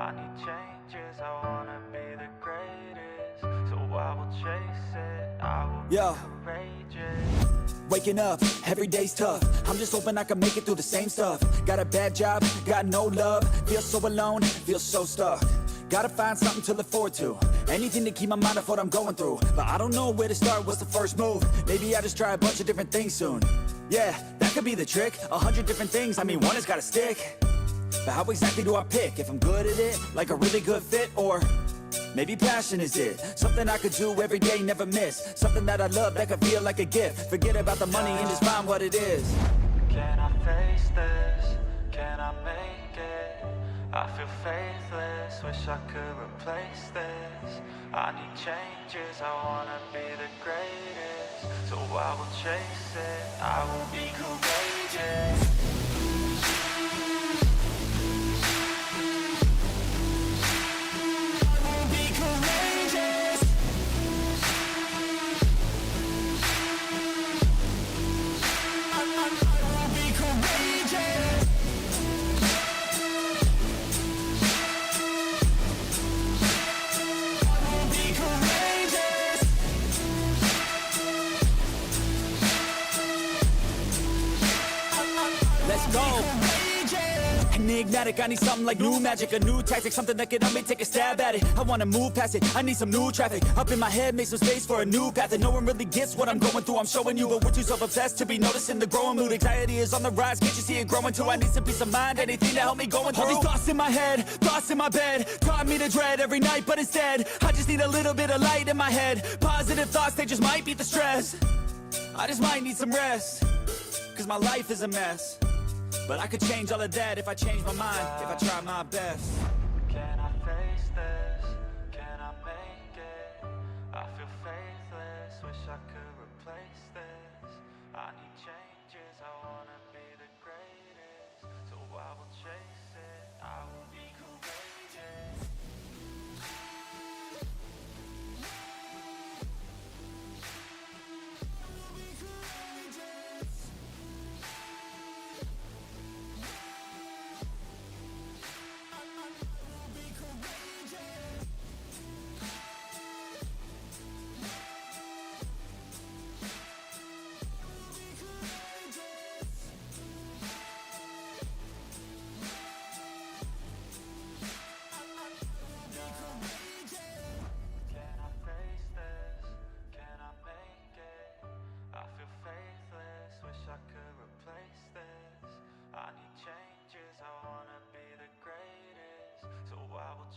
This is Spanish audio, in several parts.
I need changes, I wanna be the greatest. So I will chase it, I will be courageous. Waking up, every day's tough. I'm just hoping I can make it through the same stuff. Got a bad job, got no love. Feel so alone, feel so stuck. Gotta find something to look forward to. Anything to keep my mind off what I'm going through. But I don't know where to start, what's the first move? Maybe I just try a bunch of different things soon. Yeah, that could be the trick. 100 different things, I mean one has gotta stick. But how exactly do I pick? If I'm good at it, like a really good fit, or maybe passion is it? Something I could do every day, never miss. Something that I love, that could feel like a gift. Forget about the money and just find what it is. Can I face this? Can I make it? I feel faithless, wish I could replace this. I need changes, I wanna be the greatest. So I will chase it, I will be courageous. Enigmatic, I need something like new magic, a new tactic, something that can help me take a stab at it. I wanna move past it, I need some new traffic. Up in my head, make some space for a new path. And no one really gets what I'm going through, I'm showing you. But we're too self-obsessed to be noticing the growing mood. Anxiety is on the rise, can't you see it growing too? I need some peace of mind, anything to help me going through. All these thoughts in my head, thoughts in my bed, taught me to dread every night, but instead I just need a little bit of light in my head. Positive thoughts, they just might beat the stress. I just might need some rest, cause my life is a mess. But I could change all of that if I change my mind, if I try my best. Can I face this? Can I make it? I feel faithless, wish I could replace this. I need changes, I wanna be the greatest. So I will chase it, I will be courageous.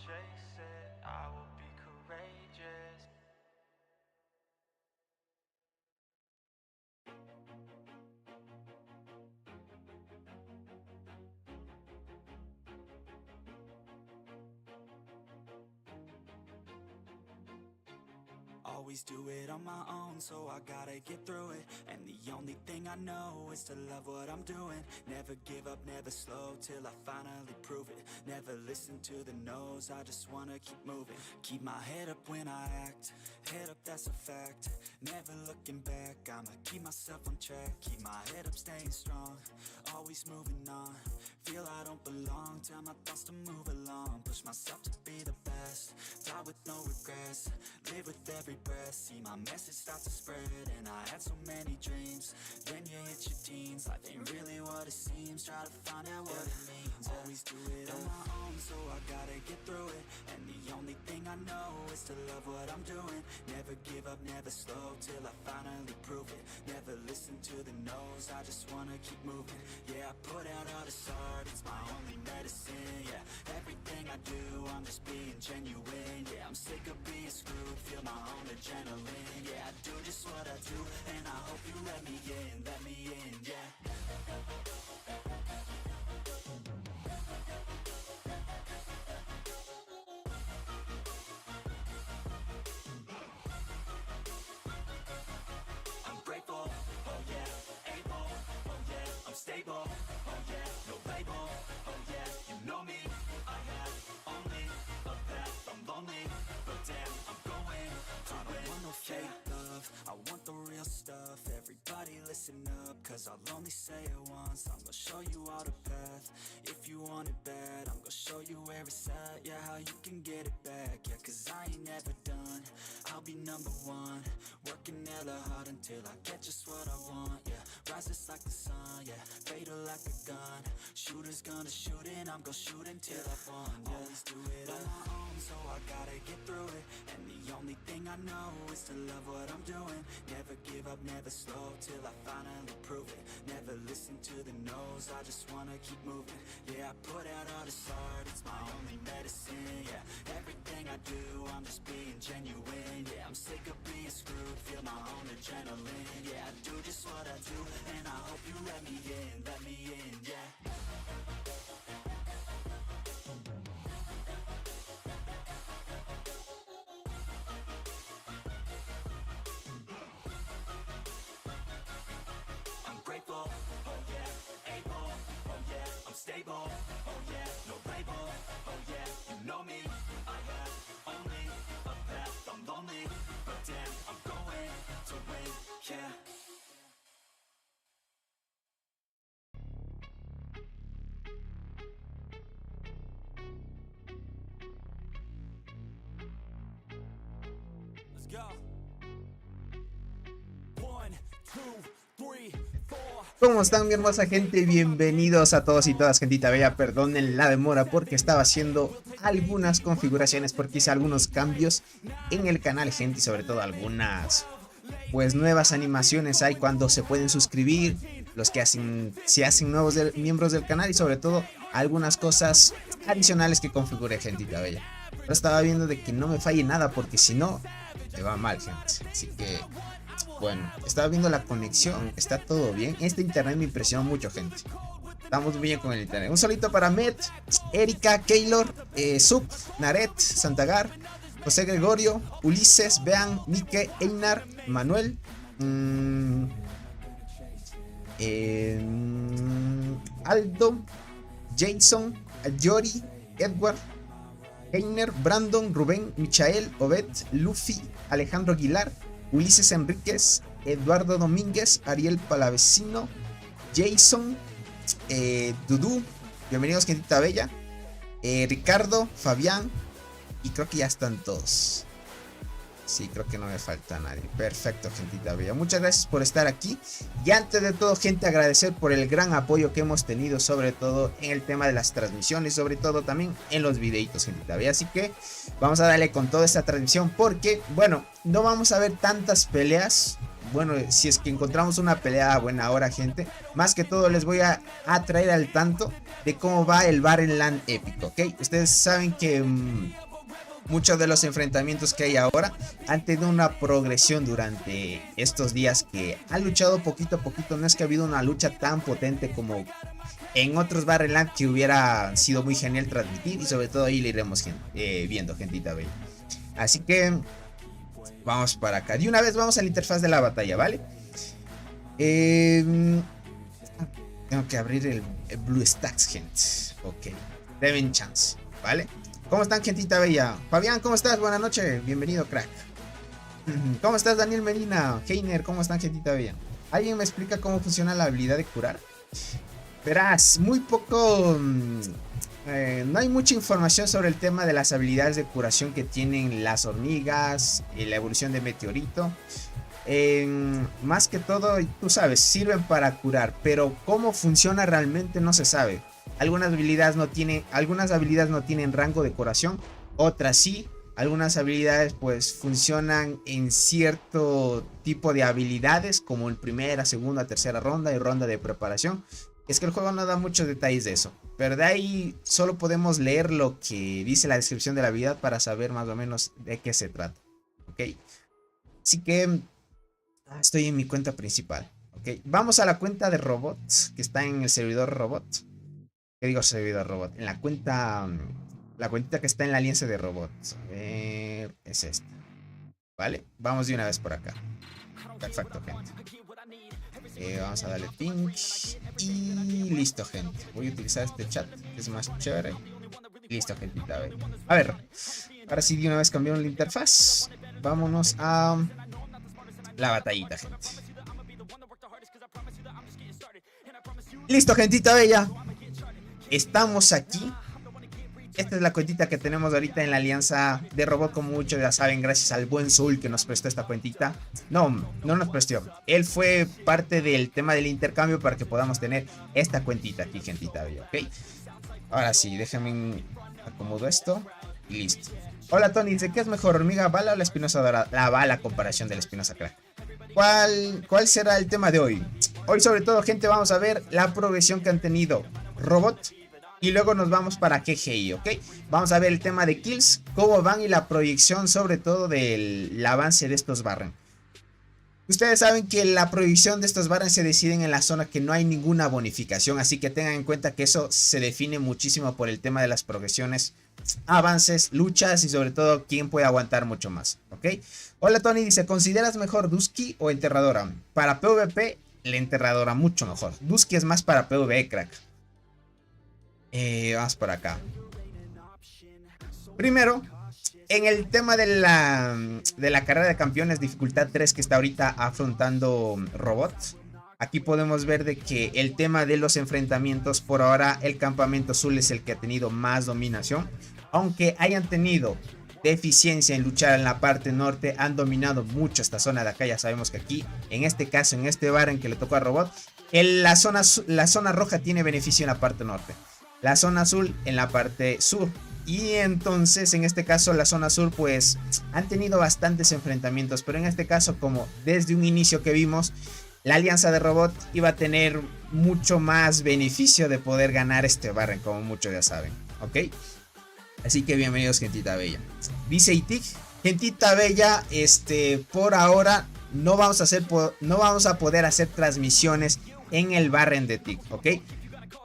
Chase it, I will be courageous. Always do it on my own, so I gotta get through it. And the only thing I know is to love what I'm doing. Never give up, never slow, till I finally prove it. Never listen to the no's, I just wanna keep moving. Keep my head up when I act, head up, that's a fact. Never looking back, I'ma keep myself on track. Keep my head up, staying strong, always moving on. Feel I don't belong, tell my thoughts to move along. Push myself to be the best, die with no regrets. Live with every breath, see my message start to spread. And I had so many dreams, then you hit your teens. Life ain't really what it seems, try to find out what it means. Always do it on my own, so I gotta get through it. And the only thing I know is to love what I'm doing. Never give up, never slow, till I finally prove it. Never listen to the no's, I just wanna keep moving. Yeah, I put out all this art, it's my only medicine. Yeah, everything I do, I'm just being genuine. Yeah, I'm sick of being screwed, feel my own adrenaline. Yeah, I do just what I do, and I hope you let me in, yeah. I'm grateful, oh yeah, able, oh yeah, I'm stable, oh yeah, no label, oh yeah, you know me, I have only a path, I'm lonely, but damn, I'm going to win. I don't want no fake love, I want the real stuff. Everybody listen up, cause I'll only say it once. I'm gonna show you all the path. If you want it bad, I'm gonna show you where it's at. Yeah, how you can get it back. Yeah, cause I ain't never done. I'll be number one, working hella hard until I get just what I want. Yeah, rises like the sun, yeah, fatal like a gun. Shooters gonna shoot and I'm gonna shoot until I fall. Yeah, always do it on my own, so I gotta get through it. And the only thing I know is to love what I'm doing. Never give up, never slow, till I finally prove it. Never listen to the no's, I just wanna keep moving. Yeah, I put out all this art, it's my only medicine. Yeah, everything I do, I'm just being genuine. Yeah, I'm sick of being screwed, feel my own adrenaline. Yeah, I do just what I do, and I hope you let me in, yeah. I'm grateful, oh yeah, able, oh yeah, I'm stable, oh yeah, no label, oh yeah, you know me, I have only a path, I'm lonely, but damn, I'm going to win, yeah. Let's go. 1, 2, 3, 4. ¿Cómo están, mi hermosa gente? Bienvenidos a todos y todas, gentita bella. Perdonen la demora porque estaba haciendo algunas configuraciones, porque hice algunos cambios en el canal, gente, y sobre todo algunas pues nuevas animaciones hay cuando se pueden suscribir, los que se hacen nuevos miembros del canal, y sobre todo algunas cosas adicionales que configuré, gentita bella. Pero estaba viendo de que no me falle nada, porque si no me va mal, gente. Así que bueno, estaba viendo la conexión, está todo bien. Este internet me impresionó mucho, gente. Estamos bien con el internet. Un solito para Met, Erika, Keylor, Sub, Naret, Santagar, José Gregorio, Ulises, Bean, Mike, Einar, Manuel, Aldo, Jason, Yori, Edward, Einer, Brandon, Rubén, Michael, Obed, Luffy, Alejandro Aguilar, Ulises Enríquez, Eduardo Domínguez, Ariel Palavecino, Jason, Dudú, bienvenidos, gentita bella, Ricardo, Fabián, y creo que ya están todos. Sí, creo que no me falta nadie. Perfecto, gentita bella. Muchas gracias por estar aquí. Y antes de todo, gente, agradecer por el gran apoyo que hemos tenido, sobre todo en el tema de las transmisiones, sobre todo también en los videitos, gentita bella. Así que vamos a darle con toda esta transmisión, porque, bueno, no vamos a ver tantas peleas. Bueno, si es que encontramos una pelea a buena hora, gente, más que todo les voy a traer al tanto de cómo va el Barren Land épico, ¿ok? Ustedes saben que muchos de los enfrentamientos que hay ahora han tenido una progresión durante estos días, que han luchado poquito a poquito. No es que ha habido una lucha tan potente como en otros Barren Land, que hubiera sido muy genial transmitir, y sobre todo ahí le iremos viendo, gentita bella. Así que vamos para acá. De una vez vamos a la interfaz de la batalla, ¿vale? Tengo que abrir el BlueStacks, gente. Ok, deben chance, ¿vale? ¿Cómo están, gentita bella? Fabián, ¿cómo estás? Buenas noches, bienvenido, crack. ¿Cómo estás, Daniel Medina? Heiner, ¿cómo están, gentita bella? ¿Alguien me explica cómo funciona la habilidad de curar? Verás, muy poco... no hay mucha información sobre el tema de las habilidades de curación que tienen las hormigas, la evolución de Meteorito. Más que todo, tú sabes, sirven para curar, pero cómo funciona realmente no se sabe. Algunas habilidades no tienen rango de curación, otras sí. Algunas habilidades pues funcionan en cierto tipo de habilidades, como en primera, segunda, tercera ronda y ronda de preparación. Es que el juego no da muchos detalles de eso, pero de ahí solo podemos leer lo que dice la descripción de la habilidad para saber más o menos de qué se trata, ¿ok? Así que estoy en mi cuenta principal, ¿ok? Vamos a la cuenta de robot, que está en el servidor robot. ¿Qué digo servidor robot? En la cuenta, la cuentita que está en la alianza de robot. A ver, es esta, ¿vale? Vamos de una vez por acá. Perfecto, gente. Vamos a darle ping y listo, gente. Voy a utilizar este chat, que es más chévere. Listo, gentita. A ver, ahora sí, de una vez cambiaron la interfaz. Vámonos a la batallita, gente. Listo, gentita bella. Estamos aquí. Esta es la cuentita que tenemos ahorita en la alianza de robot, como muchos ya saben, gracias al buen Soul que nos prestó esta cuentita. No nos prestó. Él fue parte del tema del intercambio para que podamos tener esta cuentita aquí, gentita bella, ¿ok? Ahora sí, déjame acomodo esto y listo. Hola Tony, dice, ¿qué es mejor, hormiga bala o la espinosa dorada? La bala, comparación de la espinosa crack. ¿Cuál será el tema de hoy? Hoy sobre todo, gente, vamos a ver la progresión que han tenido robot. Y luego nos vamos para KGI, ¿ok? Vamos a ver el tema de kills, cómo van y la proyección sobre todo del avance de estos Barren. Ustedes saben que la proyección de estos Barren se deciden en la zona que no hay ninguna bonificación. Así que tengan en cuenta que eso se define muchísimo por el tema de las progresiones, avances, luchas y sobre todo quién puede aguantar mucho más, ¿ok? Hola Tony, dice, ¿consideras mejor Dusky o Enterradora? Para PvP, la Enterradora mucho mejor. Dusky es más para PvE, crack. Vamos por acá. Primero, en el tema de la carrera de campeones dificultad 3 que está ahorita afrontando Robot. Aquí podemos ver de que el tema de los enfrentamientos, por ahora el campamento azul es el que ha tenido más dominación. Aunque hayan tenido deficiencia en luchar en la parte norte, han dominado mucho esta zona de acá. Ya sabemos que aquí, en este caso, en este bar en que le tocó a Robot, la zona roja tiene beneficio en la parte norte, la zona azul en la parte sur. Y entonces en este caso la zona sur pues han tenido bastantes enfrentamientos. Pero en este caso, como desde un inicio que vimos, la alianza de robot iba a tener mucho más beneficio de poder ganar este barren, como muchos ya saben, ¿ok? Así que bienvenidos, gentita bella. Dice Itik, gentita bella, por ahora no vamos a poder hacer transmisiones en el barren de TIC, ¿ok?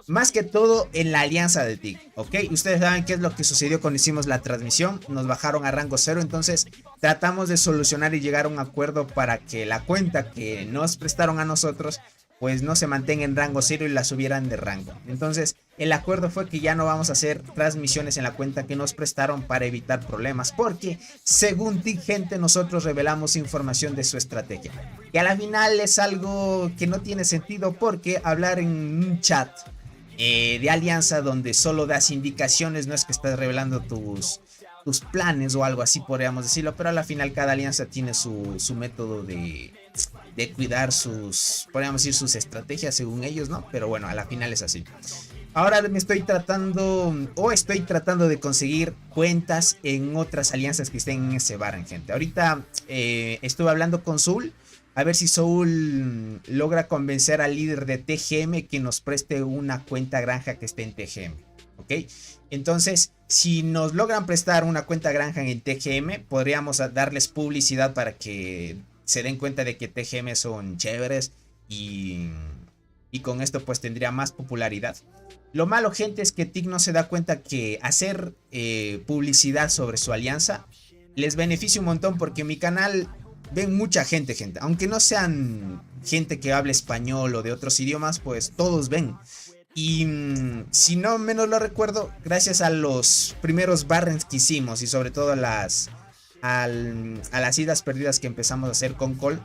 Más que todo en la alianza de TIC, ¿ok? Ustedes saben qué es lo que sucedió cuando hicimos la transmisión. Nos bajaron a rango 0, entonces tratamos de solucionar y llegar a un acuerdo para que la cuenta que nos prestaron a nosotros pues no se mantenga en rango 0 y la subieran de rango. Entonces el acuerdo fue que ya no vamos a hacer transmisiones en la cuenta que nos prestaron para evitar problemas, porque según TIC, gente, nosotros revelamos información de su estrategia, que a la final es algo que no tiene sentido, porque hablar en un chat de alianza donde solo das indicaciones, no es que estás revelando tus planes o algo así, podríamos decirlo. Pero a la final cada alianza tiene su método de cuidar podríamos decir, sus estrategias según ellos, ¿no? Pero bueno, a la final es así. Ahora estoy tratando de conseguir cuentas en otras alianzas que estén en ese barren, gente. Ahorita estuve hablando con Soul, a ver si Soul logra convencer al líder de TGM que nos preste una cuenta granja que esté en TGM, ¿ok? Entonces, si nos logran prestar una cuenta granja en TGM, podríamos darles publicidad para que se den cuenta de que TGM son chéveres y con esto pues tendría más popularidad. Lo malo, gente, es que TIC no se da cuenta que hacer publicidad sobre su alianza les beneficia un montón, porque mi canal ven mucha gente, aunque no sean gente que hable español o de otros idiomas, pues todos ven. Y si no menos lo recuerdo, gracias a los primeros barrens que hicimos y sobre todo a las idas perdidas que empezamos a hacer con Cole,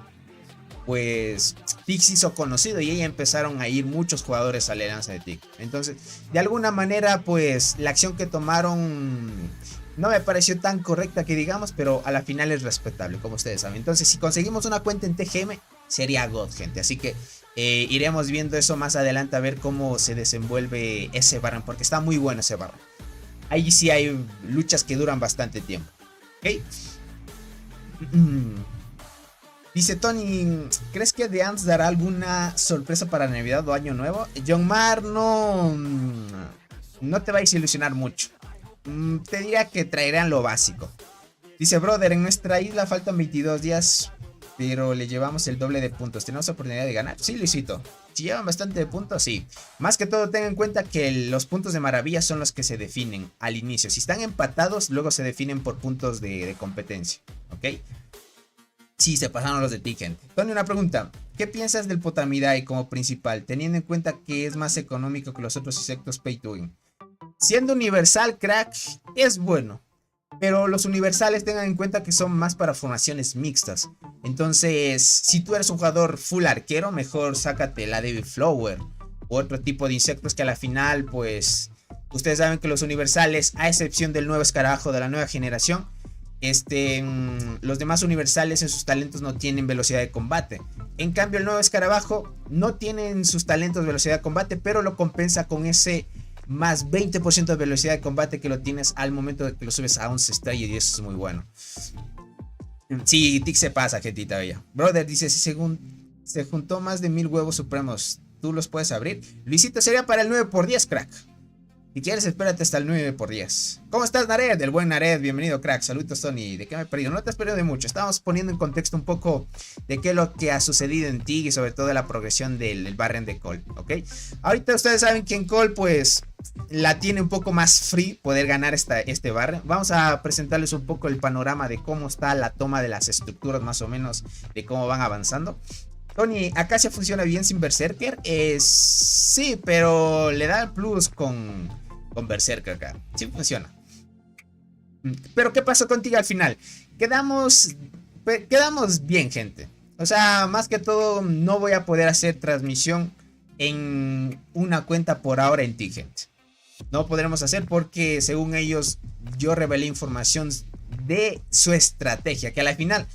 pues TIC se hizo conocido y ahí empezaron a ir muchos jugadores a la alianza de TIC. Entonces, de alguna manera, pues la acción que tomaron no me pareció tan correcta que digamos, pero a la final es respetable, como ustedes saben. Entonces, si conseguimos una cuenta en TGM, sería God, gente. Así que iremos viendo eso más adelante, a ver cómo se desenvuelve ese barran, porque está muy bueno ese barran. Ahí sí hay luchas que duran bastante tiempo, ¿ok? Dice Tony, ¿crees que The Ants dará alguna sorpresa para Navidad o Año Nuevo? John Mar, no te vais a ilusionar mucho. Te diría que traerán lo básico. Dice, brother, en nuestra isla faltan 22 días, pero le llevamos el doble de puntos. ¿Tenemos oportunidad de ganar? Sí, Luisito. Si llevan bastante de puntos, sí. Más que todo, tengan en cuenta que los puntos de maravilla son los que se definen al inicio. Si están empatados, luego se definen por puntos de competencia, ¿ok? Sí, se pasaron los de TIC, gente. Tony, una pregunta. ¿Qué piensas del Potamidae como principal, teniendo en cuenta que es más económico que los otros insectos pay to win? Siendo universal, crack, es bueno. Pero los universales, tengan en cuenta que son más para formaciones mixtas. Entonces, si tú eres un jugador full arquero, mejor sácate la Devil Flower u otro tipo de insectos que a la final, pues, ustedes saben que los universales, a excepción del nuevo escarabajo de la nueva generación, los demás universales en sus talentos no tienen velocidad de combate. En cambio, el nuevo escarabajo no tiene en sus talentos velocidad de combate, pero lo compensa con ese más 20% de velocidad de combate que lo tienes al momento de que lo subes a 11 estrellas, y eso es muy bueno. Sí, Tic se pasa, gentita bella. Brother dice, si se juntó más de 1000 huevos supremos, ¿tú los puedes abrir? Luisito, sería para el 9x10, crack. Si quieres, espérate hasta el 9x10. ¿Cómo estás, Nared? El buen Nared, bienvenido, crack. Saludos, Tony. ¿De qué me he perdido? No te has perdido de mucho. Estamos poniendo en contexto un poco de qué es lo que ha sucedido en TIG y sobre todo de la progresión del Barren de Cole, ¿ok? Ahorita ustedes saben que en Cole, pues, la tiene un poco más free poder ganar este Barren. Vamos a presentarles un poco el panorama de cómo está la toma de las estructuras, más o menos, de cómo van avanzando. Tony, ¿Acacia funciona bien sin Berserker? Sí, pero le da el plus con Berserker acá. Sí funciona. Pero ¿qué pasó contigo al final? Quedamos bien, gente. O sea, más que todo, no voy a poder hacer transmisión en una cuenta por ahora en TIG, gente. No podremos hacer porque, según ellos, yo revelé información de su estrategia, que a la final,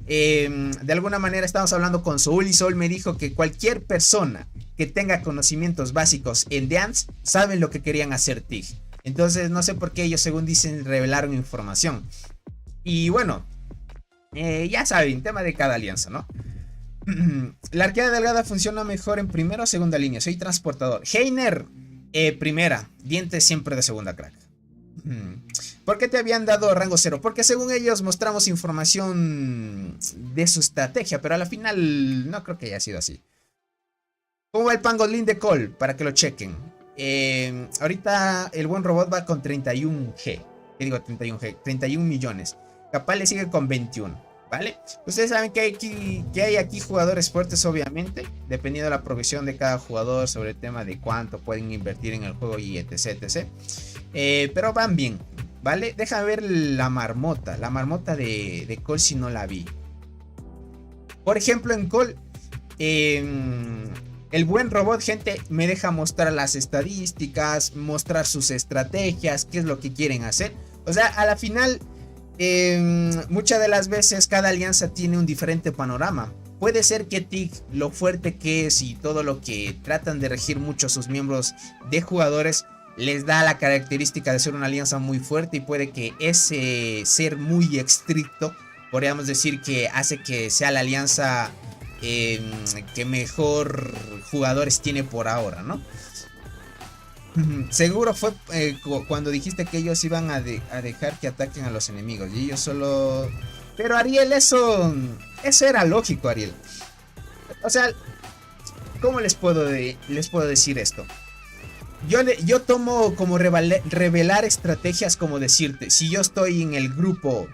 de alguna manera estamos hablando con Soul, y Soul me dijo que cualquier persona que tenga conocimientos básicos en Dance saben lo que querían hacer TIG. Entonces no sé por qué ellos, según dicen, revelaron información. Y bueno, ya saben, tema de cada alianza, ¿no? La arquera delgada funciona mejor en primera o segunda línea. Soy transportador. Heiner, primera. Dientes siempre de segunda, crack. ¿Por qué te habían dado rango 0? Porque según ellos mostramos información de su estrategia, pero a la final no creo que haya sido así. ¿Cómo va el pangolín de Cole? Para que lo chequen. Ahorita el buen robot va con 31G. ¿Qué digo 31G? 31 millones. Capaz le sigue con 21. ¿Vale? Ustedes saben que hay aquí jugadores fuertes, obviamente, dependiendo de la progresión de cada jugador, sobre el tema de cuánto pueden invertir en el juego y etc, etc. Pero van bien, ¿vale? Déjame ver la marmota de Cole, si no la vi. Por ejemplo, en Cole, el buen robot, gente, me deja mostrar las estadísticas, mostrar sus estrategias, qué es lo que quieren hacer. O sea, a la final, muchas de las veces cada alianza tiene un diferente panorama. Puede ser que TIG, lo fuerte que es y todo lo que tratan de regir mucho sus miembros de jugadores, les da la característica de ser una alianza muy fuerte, y puede que ese ser muy estricto, podríamos decir, que hace que sea la alianza que mejor jugadores tiene por ahora, ¿no? Seguro fue cuando dijiste que ellos iban a dejar que ataquen a los enemigos, y ellos solo... Pero Ariel, eso era lógico, Ariel. O sea, ¿cómo les puedo decir esto? Yo tomo como revelar estrategias, como decirte, si yo estoy en el grupo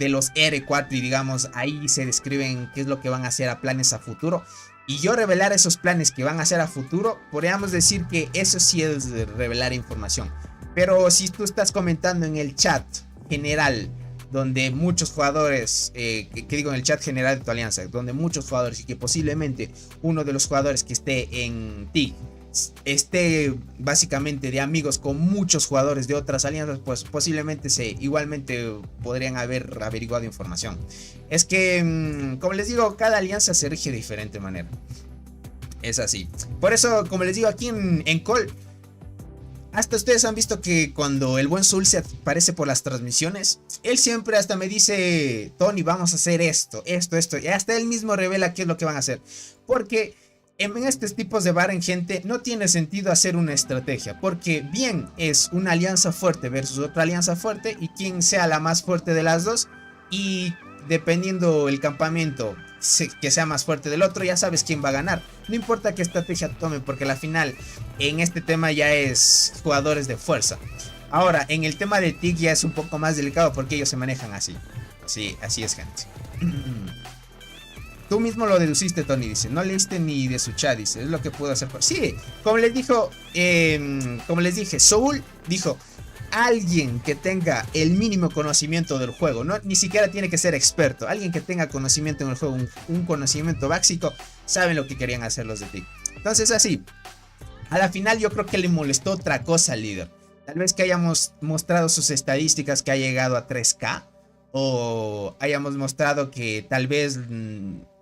de los R4 y digamos ahí se describen qué es lo que van a hacer a planes a futuro, y yo revelar esos planes que van a hacer a futuro, podríamos decir que eso sí es revelar información. Pero si tú estás comentando en el chat general, donde muchos jugadores, que digo en el chat general de tu alianza, donde muchos jugadores, y que posiblemente uno de los jugadores que esté en TIG esté básicamente de amigos con muchos jugadores de otras alianzas, pues posiblemente igualmente podrían haber averiguado información. Es que, como les digo, cada alianza se rige de diferente manera. Es así. Por eso, como les digo, aquí en Cole, hasta ustedes han visto que cuando el buen Soul se aparece por las transmisiones, él siempre hasta me dice: Tony, vamos a hacer esto, y hasta él mismo revela qué es lo que van a hacer. Porque en estos tipos de Barren, gente, no tiene sentido hacer una estrategia, porque bien es una alianza fuerte versus otra alianza fuerte, y quien sea la más fuerte de las dos, y dependiendo el campamento que sea más fuerte del otro, ya sabes quién va a ganar. No importa qué estrategia tomen, porque al final en este tema ya es jugadores de fuerza. Ahora, en el tema de TIG ya es un poco más delicado, porque ellos se manejan así. Sí, así es, gente. Tú mismo lo deduciste, Tony, dice. No leíste ni de su chat, dice. Es lo que pudo hacer. Sí, como les dije, Soul dijo: alguien que tenga el mínimo conocimiento del juego, no, ni siquiera tiene que ser experto, alguien que tenga conocimiento en el juego, un conocimiento básico, saben lo que querían hacer los de TIG. Entonces, así, A la final yo creo que le molestó otra cosa al líder. Tal vez que hayamos mostrado sus estadísticas que ha llegado a 3K. O hayamos mostrado que tal vez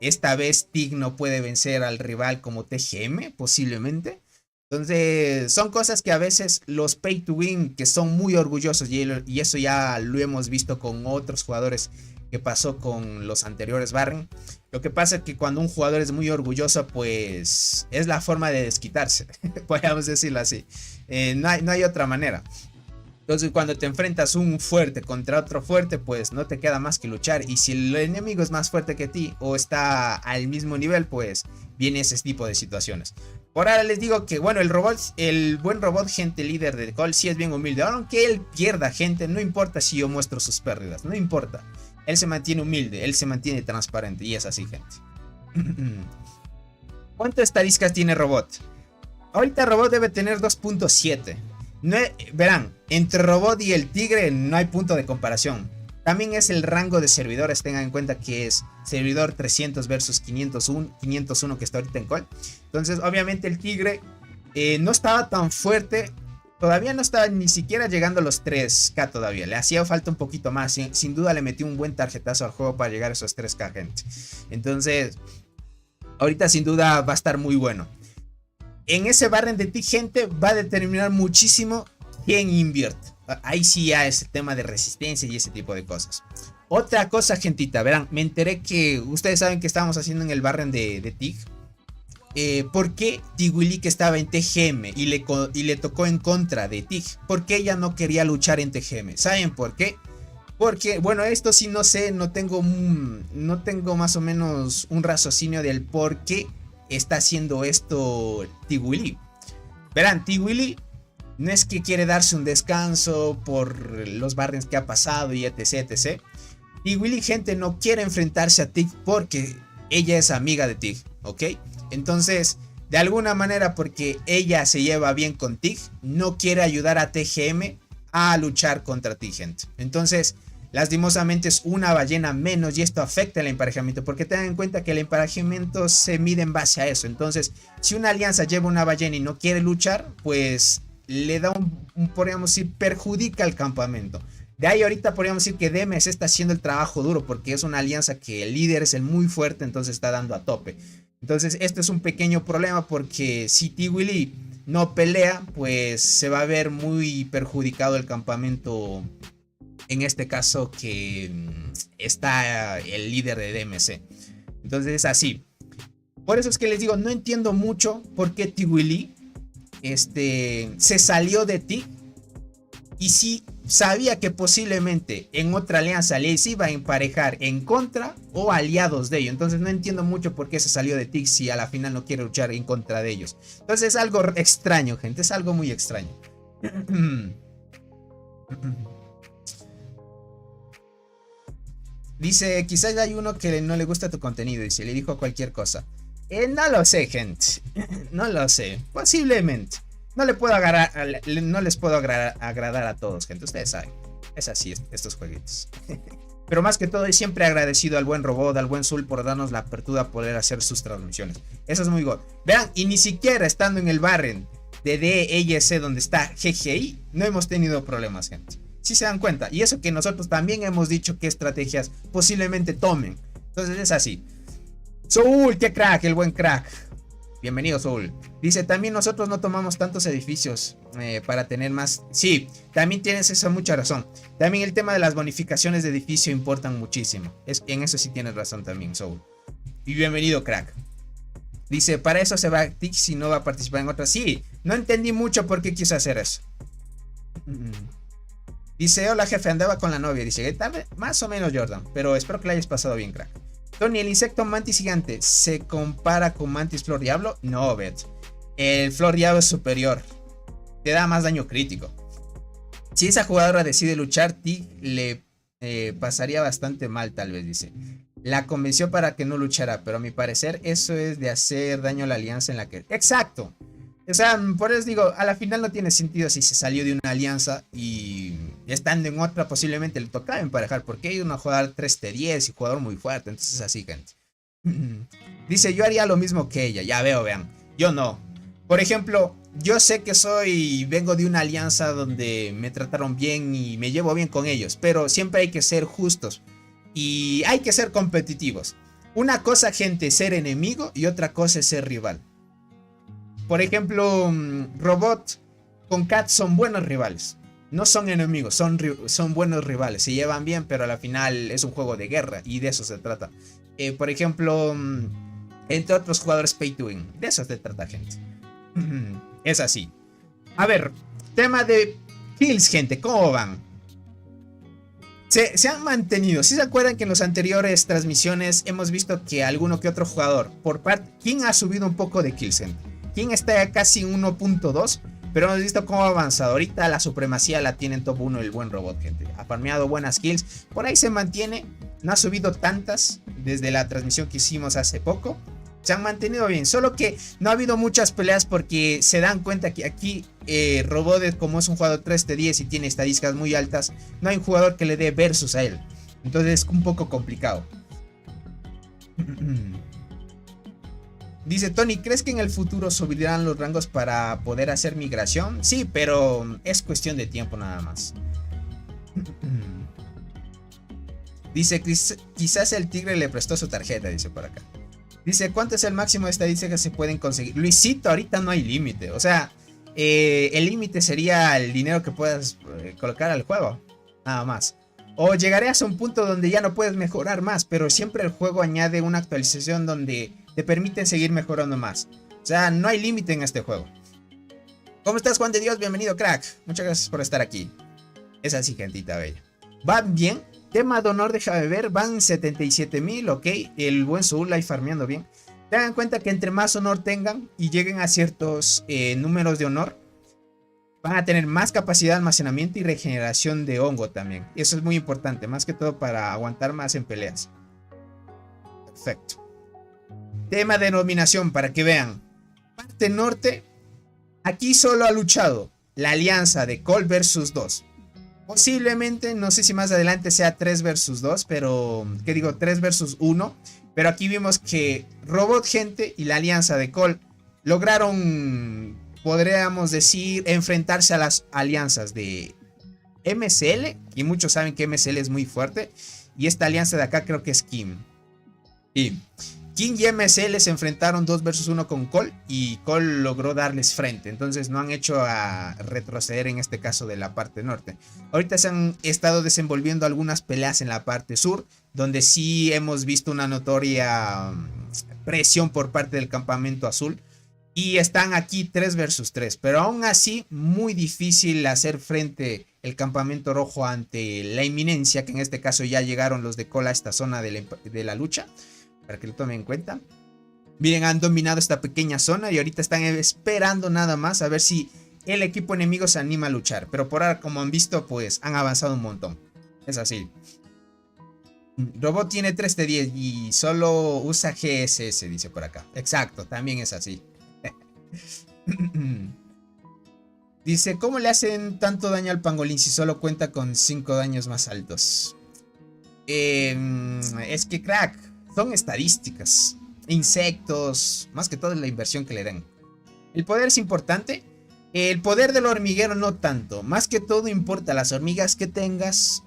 esta vez TIG no puede vencer al rival como TGM, posiblemente. Entonces son cosas que a veces los pay to win, que son muy orgullosos, y eso ya lo hemos visto con otros jugadores, que pasó con los anteriores Barren. Lo que pasa es que cuando un jugador es muy orgulloso, pues es la forma de desquitarse, podríamos decirlo así. No hay otra manera. Entonces cuando te enfrentas un fuerte contra otro fuerte, pues no te queda más que luchar. Y si el enemigo es más fuerte que ti o está al mismo nivel, pues viene ese tipo de situaciones. Por ahora les digo que bueno, el buen robot, gente, líder de Call, sí es bien humilde. Aunque él pierda, gente, no importa si yo muestro sus pérdidas, no importa. Él se mantiene humilde, él se mantiene transparente y es así, gente. ¿Cuántas estadísticas tiene Robot? Ahorita Robot debe tener 2.7. Verán, entre Robot y el Tigre no hay punto de comparación. También es el rango de servidores, tengan en cuenta que es servidor 300 versus 501 que está ahorita en Call. Entonces obviamente el Tigre no estaba tan fuerte. Todavía no estaba ni siquiera llegando a los 3K todavía. Le hacía falta un poquito más. Sin duda le metí un buen tarjetazo al juego para llegar a esos 3K, gente. Entonces, ahorita sin duda va a estar muy bueno. En ese barren de TIG, gente, va a determinar muchísimo quién invierte. Ahí sí ya es el tema de resistencia y ese tipo de cosas. Otra cosa, gentita, verán, me enteré que ustedes saben que estábamos haciendo en el barren de TIG. ¿Por qué Tigwili, que estaba en TGM y le tocó en contra de TIG? ¿Por qué ella no quería luchar en TGM? ¿Saben por qué? Porque, bueno, esto sí no sé, no tengo más o menos un raciocinio del por qué está haciendo esto Tigwili. Verán, Tigwili no es que quiere darse un descanso por los barrens que ha pasado y etc, etc. Tigwili, gente, no quiere enfrentarse a TIG porque ella es amiga de TIG, ¿ok? Entonces, de alguna manera, porque ella se lleva bien con TIG, no quiere ayudar a TGM a luchar contra TIG, gente. Entonces, lastimosamente es una ballena menos y esto afecta el emparejamiento, porque tengan en cuenta que el emparejamiento se mide en base a eso. Entonces, si una alianza lleva una ballena y no quiere luchar, pues le da podríamos decir, perjudica al campamento. De ahí ahorita podríamos decir que DMS está haciendo el trabajo duro, porque es una alianza que el líder es el muy fuerte, entonces está dando a tope. Entonces esto es un pequeño problema, porque si Tigwili no pelea, pues se va a ver muy perjudicado el campamento. En este caso que está el líder de DMC. Entonces es así. Por eso es que les digo, no entiendo mucho por qué Tigwili se salió de TIG. Y sí sabía que posiblemente en otra alianza les iba a emparejar en contra o aliados de ellos. Entonces no entiendo mucho por qué se salió de TIG si a la final no quiere luchar en contra de ellos. Entonces es algo extraño, gente. Es algo muy extraño. Dice, quizás hay uno que no le gusta tu contenido y se le dijo cualquier cosa. No lo sé, gente. No lo sé. Posiblemente. No les puedo agradar a todos, gente. Ustedes saben. Es así estos jueguitos. Pero más que todo, y siempre agradecido al buen Robot, al buen Zul, por darnos la apertura a poder hacer sus transmisiones. Eso es muy god. Vean, y ni siquiera estando en el barren de DEYC donde está GGI, no hemos tenido problemas, gente. Si se dan cuenta, y eso que nosotros también hemos dicho qué estrategias posiblemente tomen. Entonces es así. Soul, qué crack, el buen crack. Bienvenido, Soul. Dice, también nosotros no tomamos tantos edificios para tener más. Sí, también tienes esa mucha razón. También el tema de las bonificaciones de edificio importan muchísimo. En eso sí tienes razón también, Soul. Y bienvenido, crack. Dice, para eso se va a TIG si no va a participar en otras. Sí, no entendí mucho por qué quiso hacer eso. Dice, hola jefe, andaba con la novia. Dice, tarde, más o menos, Jordan, pero espero que la hayas pasado bien, crack. Tony, ¿el insecto mantis gigante se compara con mantis flor diablo? No, Bet. El flor diablo es superior. Te da más daño crítico. Si esa jugadora decide luchar, Tig le pasaría bastante mal, tal vez, dice. La convenció para que no luchara, pero a mi parecer eso es de hacer daño a la alianza en la que... ¡Exacto! O sea, por eso digo, a la final no tiene sentido si se salió de una alianza y estando en otra posiblemente le tocaba emparejar, porque hay una jugador 3T10 y jugador muy fuerte, entonces así, gente. Dice, yo haría lo mismo que ella, ya veo, vean, yo no. Por ejemplo, yo sé que vengo de una alianza donde me trataron bien y me llevo bien con ellos, pero siempre hay que ser justos y hay que ser competitivos. Una cosa, gente, es ser enemigo y otra cosa es ser rival. Por ejemplo, Robot con Cat son buenos rivales. No son enemigos, son buenos rivales. Se llevan bien, pero al final es un juego de guerra y de eso se trata. Por ejemplo, entre otros jugadores pay to win. De eso se trata, gente. Es así. A ver, tema de kills, gente. ¿Cómo van? Se han mantenido. Si se acuerdan que en las anteriores transmisiones hemos visto que alguno que otro jugador, ¿quién ha subido un poco de kills, gente? ¿Quién está casi 1.2? Pero hemos visto cómo ha avanzado. Ahorita la supremacía la tiene en top 1 el buen Robot, gente. Ha farmeado buenas kills. Por ahí se mantiene. No ha subido tantas desde la transmisión que hicimos hace poco. Se han mantenido bien. Solo que no ha habido muchas peleas porque se dan cuenta que aquí Robot, como es un jugador 3-10 y tiene estadísticas muy altas, no hay un jugador que le dé versus a él. Entonces es un poco complicado. Dice Tony, ¿crees que en el futuro subirán los rangos para poder hacer migración? Sí, pero es cuestión de tiempo nada más. Dice, quizás el tigre le prestó su tarjeta, dice por acá. Dice, ¿cuánto es el máximo de estadísticas que se pueden conseguir? Luisito, ahorita no hay límite. O sea, el límite sería el dinero que puedas colocar al juego. Nada más. O llegarías a un punto donde ya no puedes mejorar más, pero siempre el juego añade una actualización donde te permite seguir mejorando más. O sea, no hay límite en este juego. ¿Cómo estás, Juan de Dios? Bienvenido, crack. Muchas gracias por estar aquí. Es así, gentita bella. ¿Van bien? Tema de honor, déjame ver. Van 77,000, ok. El buen Soul ahí farmeando bien. Tengan en cuenta que entre más honor tengan y lleguen a ciertos números de honor, van a tener más capacidad de almacenamiento y regeneración de hongo también. Eso es muy importante, más que todo para aguantar más en peleas. Perfecto. Tema de nominación para que vean. Parte norte. Aquí solo ha luchado la alianza de Cole versus 2. Posiblemente, no sé si más adelante sea 3 versus 2, pero... ¿Qué digo? 3 versus 1. Pero aquí vimos que Robot, gente, y la alianza de Cole lograron, podríamos decir, enfrentarse a las alianzas de MSL. Y muchos saben que MSL es muy fuerte. Y esta alianza de acá creo que es Kim. Y King y MSL se enfrentaron 2 versus 1 con Cole y Cole logró darles frente. Entonces no han hecho a retroceder en este caso de la parte norte. Ahorita se han estado desenvolviendo algunas peleas en la parte sur, donde sí hemos visto una notoria presión por parte del campamento azul. Y están aquí 3 versus 3. Pero aún así muy difícil hacer frente el campamento rojo ante la inminencia, que en este caso ya llegaron los de Cole a esta zona de la lucha. Para que lo tomen en cuenta. Miren, han dominado esta pequeña zona y ahorita están esperando nada más a ver si el equipo enemigo se anima a luchar. Pero por ahora, como han visto, pues han avanzado un montón. Es así. Robot tiene 3 de 10 y solo usa GSS, dice por acá. Exacto, también es así. Dice, ¿cómo le hacen tanto daño al pangolín si solo cuenta con 5 daños más altos? Es que, crack, son estadísticas, insectos, más que todo es la inversión que le dan. El poder es importante. El poder del hormiguero no tanto. Más que todo importa las hormigas que tengas,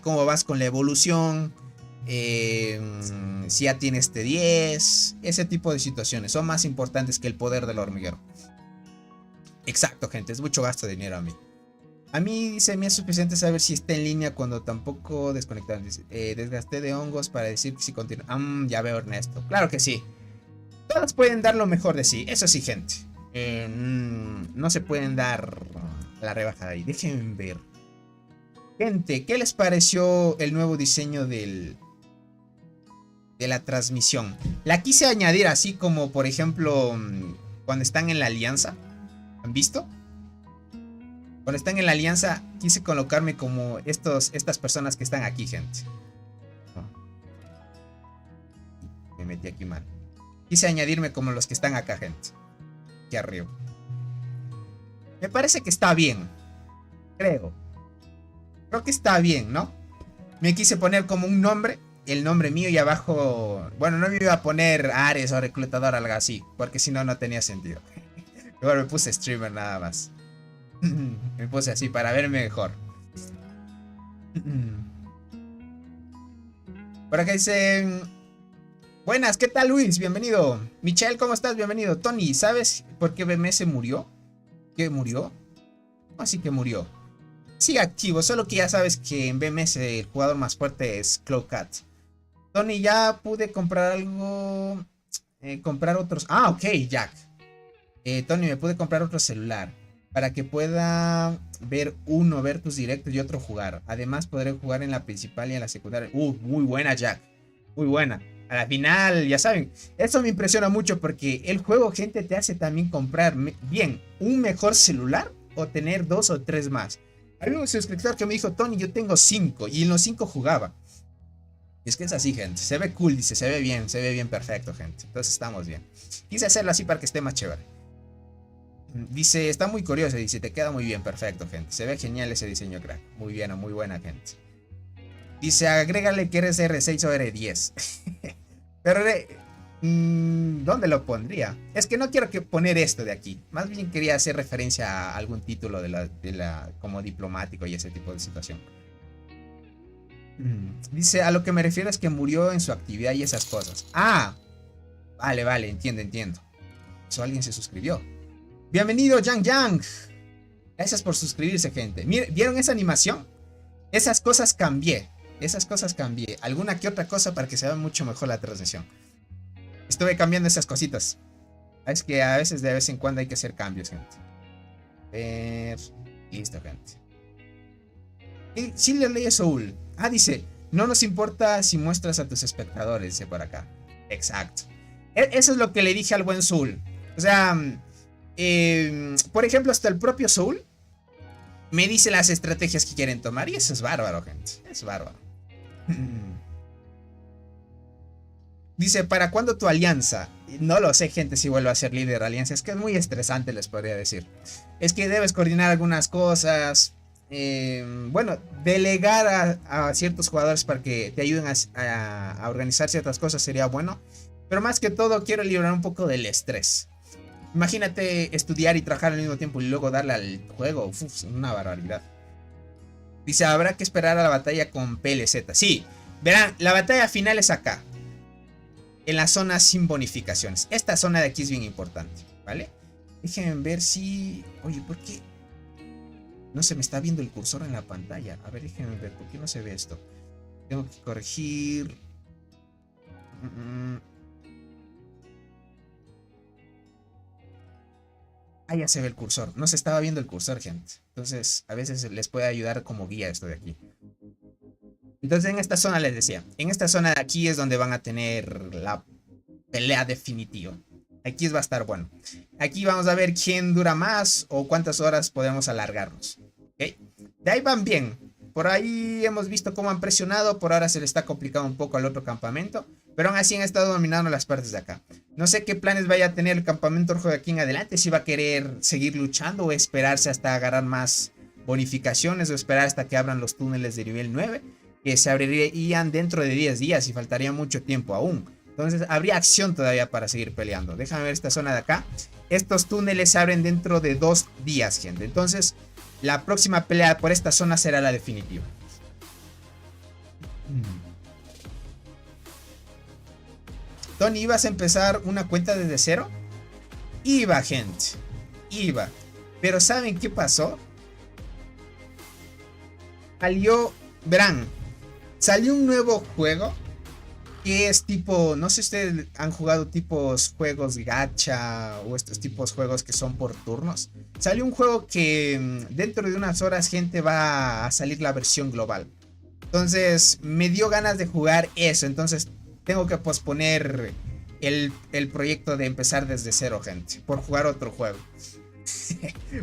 cómo vas con la evolución, si ya tienes T10, ese tipo de situaciones son más importantes que el poder del hormiguero. Exacto, gente, es mucho gasto de dinero a mí. A mí, dice, me es suficiente saber si está en línea cuando tampoco desconectaron. Dice, desgasté de hongos para decir que si continúa. Ya veo, Ernesto. Claro que sí. Todas pueden dar lo mejor de sí. Eso sí, gente. No se pueden dar la rebajada ahí. Déjenme ver. Gente, ¿qué les pareció el nuevo diseño de la transmisión? La quise añadir así como, por ejemplo, cuando están en la alianza. ¿Han visto? Cuando están en la alianza, quise colocarme como estas personas que están aquí, gente. Me metí aquí mal. Quise añadirme como los que están acá, gente. Aquí arriba. Me parece que está bien. Creo que está bien, ¿no? Me quise poner como un nombre. El nombre mío y abajo... Bueno, no me iba a poner Ares o Reclutador o algo así. Porque si no, no tenía sentido. Igual me puse streamer nada más. Me puse así para verme mejor. Por acá dicen: buenas, ¿qué tal Luis? Bienvenido. Michelle, ¿cómo estás? Bienvenido. Tony, ¿sabes por qué BMS murió? ¿Qué murió? ¿Cómo así que murió? Sigue activo, solo que ya sabes que en BMS el jugador más fuerte es Cloudcat. Tony, ya pude comprar algo. Comprar otros. Ah, ok, Jack. Tony, me pude comprar otro celular para que pueda ver tus directos y otro jugar. Además, podré jugar en la principal y en la secundaria. Muy buena, Jack. Muy buena. A la final, ya saben, eso me impresiona mucho porque el juego, gente, te hace también comprar bien un mejor celular o tener 2 o 3 más. Había un suscriptor que me dijo: Tony, yo tengo 5 y en los 5 jugaba. Y es que es así, gente. Se ve cool, dice, se ve bien perfecto, gente. Entonces estamos bien. Quise hacerlo así para que esté más chévere. Dice, está muy curioso, dice, te queda muy bien, perfecto, gente. Se ve genial ese diseño, crack. Muy bien, muy buena, gente. Dice, agrégale que eres R6 o R10. Pero, ¿dónde lo pondría? Es que no quiero poner esto de aquí. Más bien quería hacer referencia a algún título como diplomático y ese tipo de situación. Dice, a lo que me refiero es que murió en su actividad y esas cosas. Ah, vale, entiendo. Eso alguien se suscribió. Bienvenido, Yang. Gracias por suscribirse, gente. Miren, ¿vieron esa animación? Esas cosas cambié. Alguna que otra cosa para que se vea mucho mejor la transmisión. Estuve cambiando esas cositas. Es que a veces, de vez en cuando, hay que hacer cambios, gente. Listo, gente. Sí le leí a Soul. Ah, dice, no nos importa si muestras a tus espectadores, dice por acá. Exacto. Eso es lo que le dije al buen Soul. O sea, por ejemplo, hasta el propio Soul me dice las estrategias que quieren tomar. Y eso es bárbaro, gente. Es bárbaro. Dice, ¿para cuándo tu alianza? No lo sé, gente, si vuelvo a ser líder de alianza. Es que es muy estresante, les podría decir. Es que debes coordinar algunas cosas. Bueno, delegar a ciertos jugadores para que te ayuden a organizar ciertas cosas sería bueno. Pero más que todo, quiero librar un poco del estrés. Imagínate estudiar y trabajar al mismo tiempo y luego darle al juego. Uf, una barbaridad. Dice, habrá que esperar a la batalla con PLZ. Sí, verán, la batalla final es acá. En la zona sin bonificaciones. Esta zona de aquí es bien importante, ¿vale? Déjenme ver si... Oye, ¿por qué no se me está viendo el cursor en la pantalla? A ver, déjenme ver, ¿por qué no se ve esto? Tengo que corregir... Ah, ya se ve el cursor. No se estaba viendo el cursor, gente. Entonces, a veces les puede ayudar como guía esto de aquí. Entonces, en esta zona les decía. En esta zona de aquí es donde van a tener la pelea definitiva. Aquí va a estar bueno. Aquí vamos a ver quién dura más o cuántas horas podemos alargarnos. ¿Okay? De ahí van bien. Por ahí hemos visto cómo han presionado. Por ahora se le está complicando un poco al otro campamento. Pero aún así han estado dominando las partes de acá. No sé qué planes vaya a tener el campamento rojo de aquí en adelante. Si va a querer seguir luchando o esperarse hasta agarrar más bonificaciones. O esperar hasta que abran los túneles de nivel 9. Que se abrirían dentro de 10 días y faltaría mucho tiempo aún. Entonces habría acción todavía para seguir peleando. Déjame ver esta zona de acá. Estos túneles se abren dentro de 2 días, gente. Entonces la próxima pelea por esta zona será la definitiva. Tony, ¿ibas a empezar una cuenta desde cero? Iba, gente. Iba. Pero ¿saben qué pasó? Verán, salió un nuevo juego que es tipo, no sé si ustedes han jugado tipos juegos gacha o estos tipos juegos que son por turnos. Salió un juego que dentro de unas horas, gente, va a salir la versión global. Entonces me dio ganas de jugar eso. Entonces tengo que posponer el proyecto de empezar desde cero, gente, por jugar otro juego.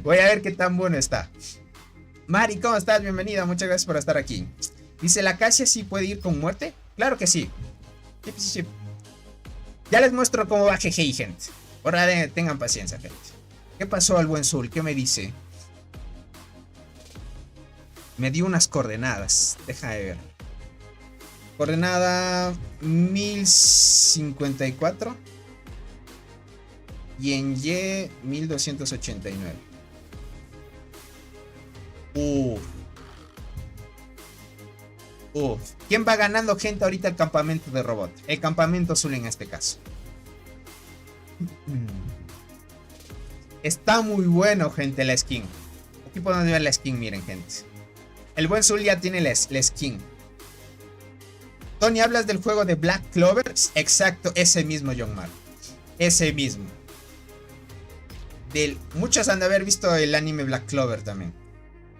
Voy a ver qué tan bueno está. Mari, ¿cómo estás? Bienvenida, muchas gracias por estar aquí. Dice, ¿la Casia sí puede ir con muerte? Claro que sí. Sí. Ya les muestro cómo va GGI, gente. Ahora tengan paciencia, gente. ¿Qué pasó al buen Soul? ¿Qué me dice? Me dio unas coordenadas. Deja de ver. Coordenada 1054. Y en Y, 1289. Uf. ¿Quién va ganando, gente, ahorita el campamento de robot? El campamento azul en este caso. Está muy bueno, gente, la skin. Aquí podemos ver la skin, miren, gente. El buen Zul ya tiene la skin. Tony, ¿hablas del juego de Black Clover? Exacto, ese mismo, John Mar. Ese mismo. Muchos han de haber visto el anime Black Clover también.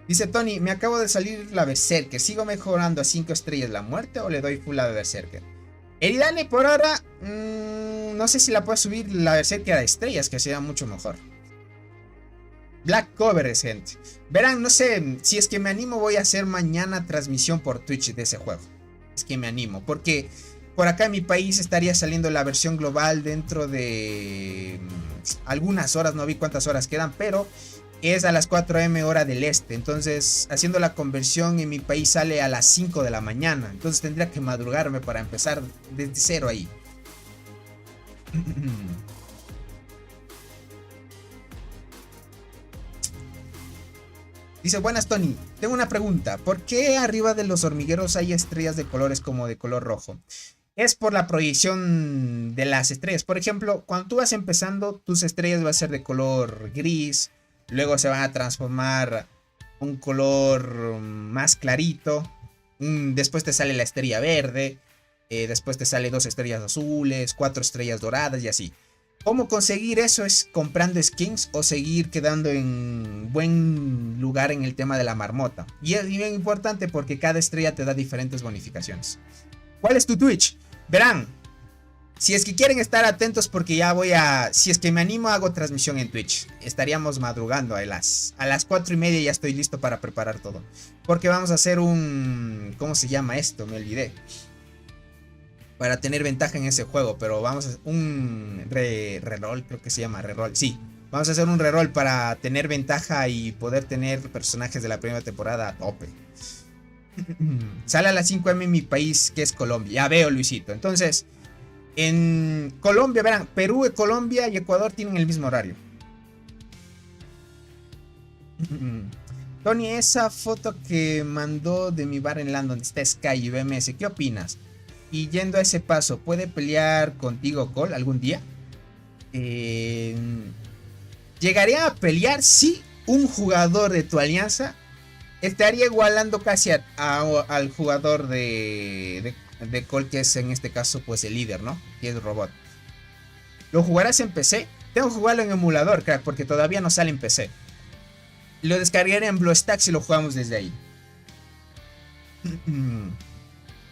Dice Tony, me acabo de salir la Berserker. ¿Sigo mejorando a 5 estrellas la muerte o le doy full a Berserker? Eridane, por ahora, no sé si la puedo subir la Berserker a estrellas, que sería mucho mejor. Black Clover, gente. Verán, no sé, si es que me animo, voy a hacer mañana transmisión por Twitch de ese juego. Es que me animo, porque por acá en mi país estaría saliendo la versión global dentro de algunas horas, no vi cuántas horas quedan, pero es a las 4 AM hora del este. Entonces, haciendo la conversión en mi país sale a las 5 de la mañana. Entonces tendría que madrugarme para empezar desde cero ahí. Dice, buenas Tony, tengo una pregunta. ¿Por qué arriba de los hormigueros hay estrellas de colores como de color rojo? Es por la proyección de las estrellas. Por ejemplo, cuando tú vas empezando, tus estrellas van a ser de color gris. Luego se van a transformar un color más clarito. Después te sale la estrella verde. Después te sale 2 estrellas azules, 4 estrellas doradas y así. ¿Cómo conseguir eso? Es comprando skins o seguir quedando en buen lugar en el tema de la marmota. Y es bien importante porque cada estrella te da diferentes bonificaciones. ¿Cuál es tu Twitch? Verán, si es que quieren estar atentos porque ya voy a... Si es que me animo, hago transmisión en Twitch. Estaríamos madrugando a las 4:30, ya estoy listo para preparar todo. Porque vamos a hacer un... ¿Cómo se llama esto? Me olvidé. Para tener ventaja en ese juego, pero vamos a... Un reroll, creo que se llama reroll. Sí, vamos a hacer un reroll para tener ventaja y poder tener personajes de la primera temporada a tope. Sale a las 5 AM en mi país, que es Colombia. Ya veo, Luisito. Entonces, en Colombia, verán, Perú, Colombia y Ecuador tienen el mismo horario. Tony, esa foto que mandó de mi bar en London, está Sky y BMS, ¿qué opinas? Y yendo a ese paso, ¿puede pelear contigo Cole algún día? ¿Llegaría a pelear? Sí, un jugador de tu alianza estaría igualando casi al jugador de Cole, que es en este caso pues el líder, ¿no? Que es Robot. ¿Lo jugarás en PC? Tengo que jugarlo en emulador, crack, porque todavía no sale en PC. Lo descargaré en BlueStacks y lo jugamos desde ahí.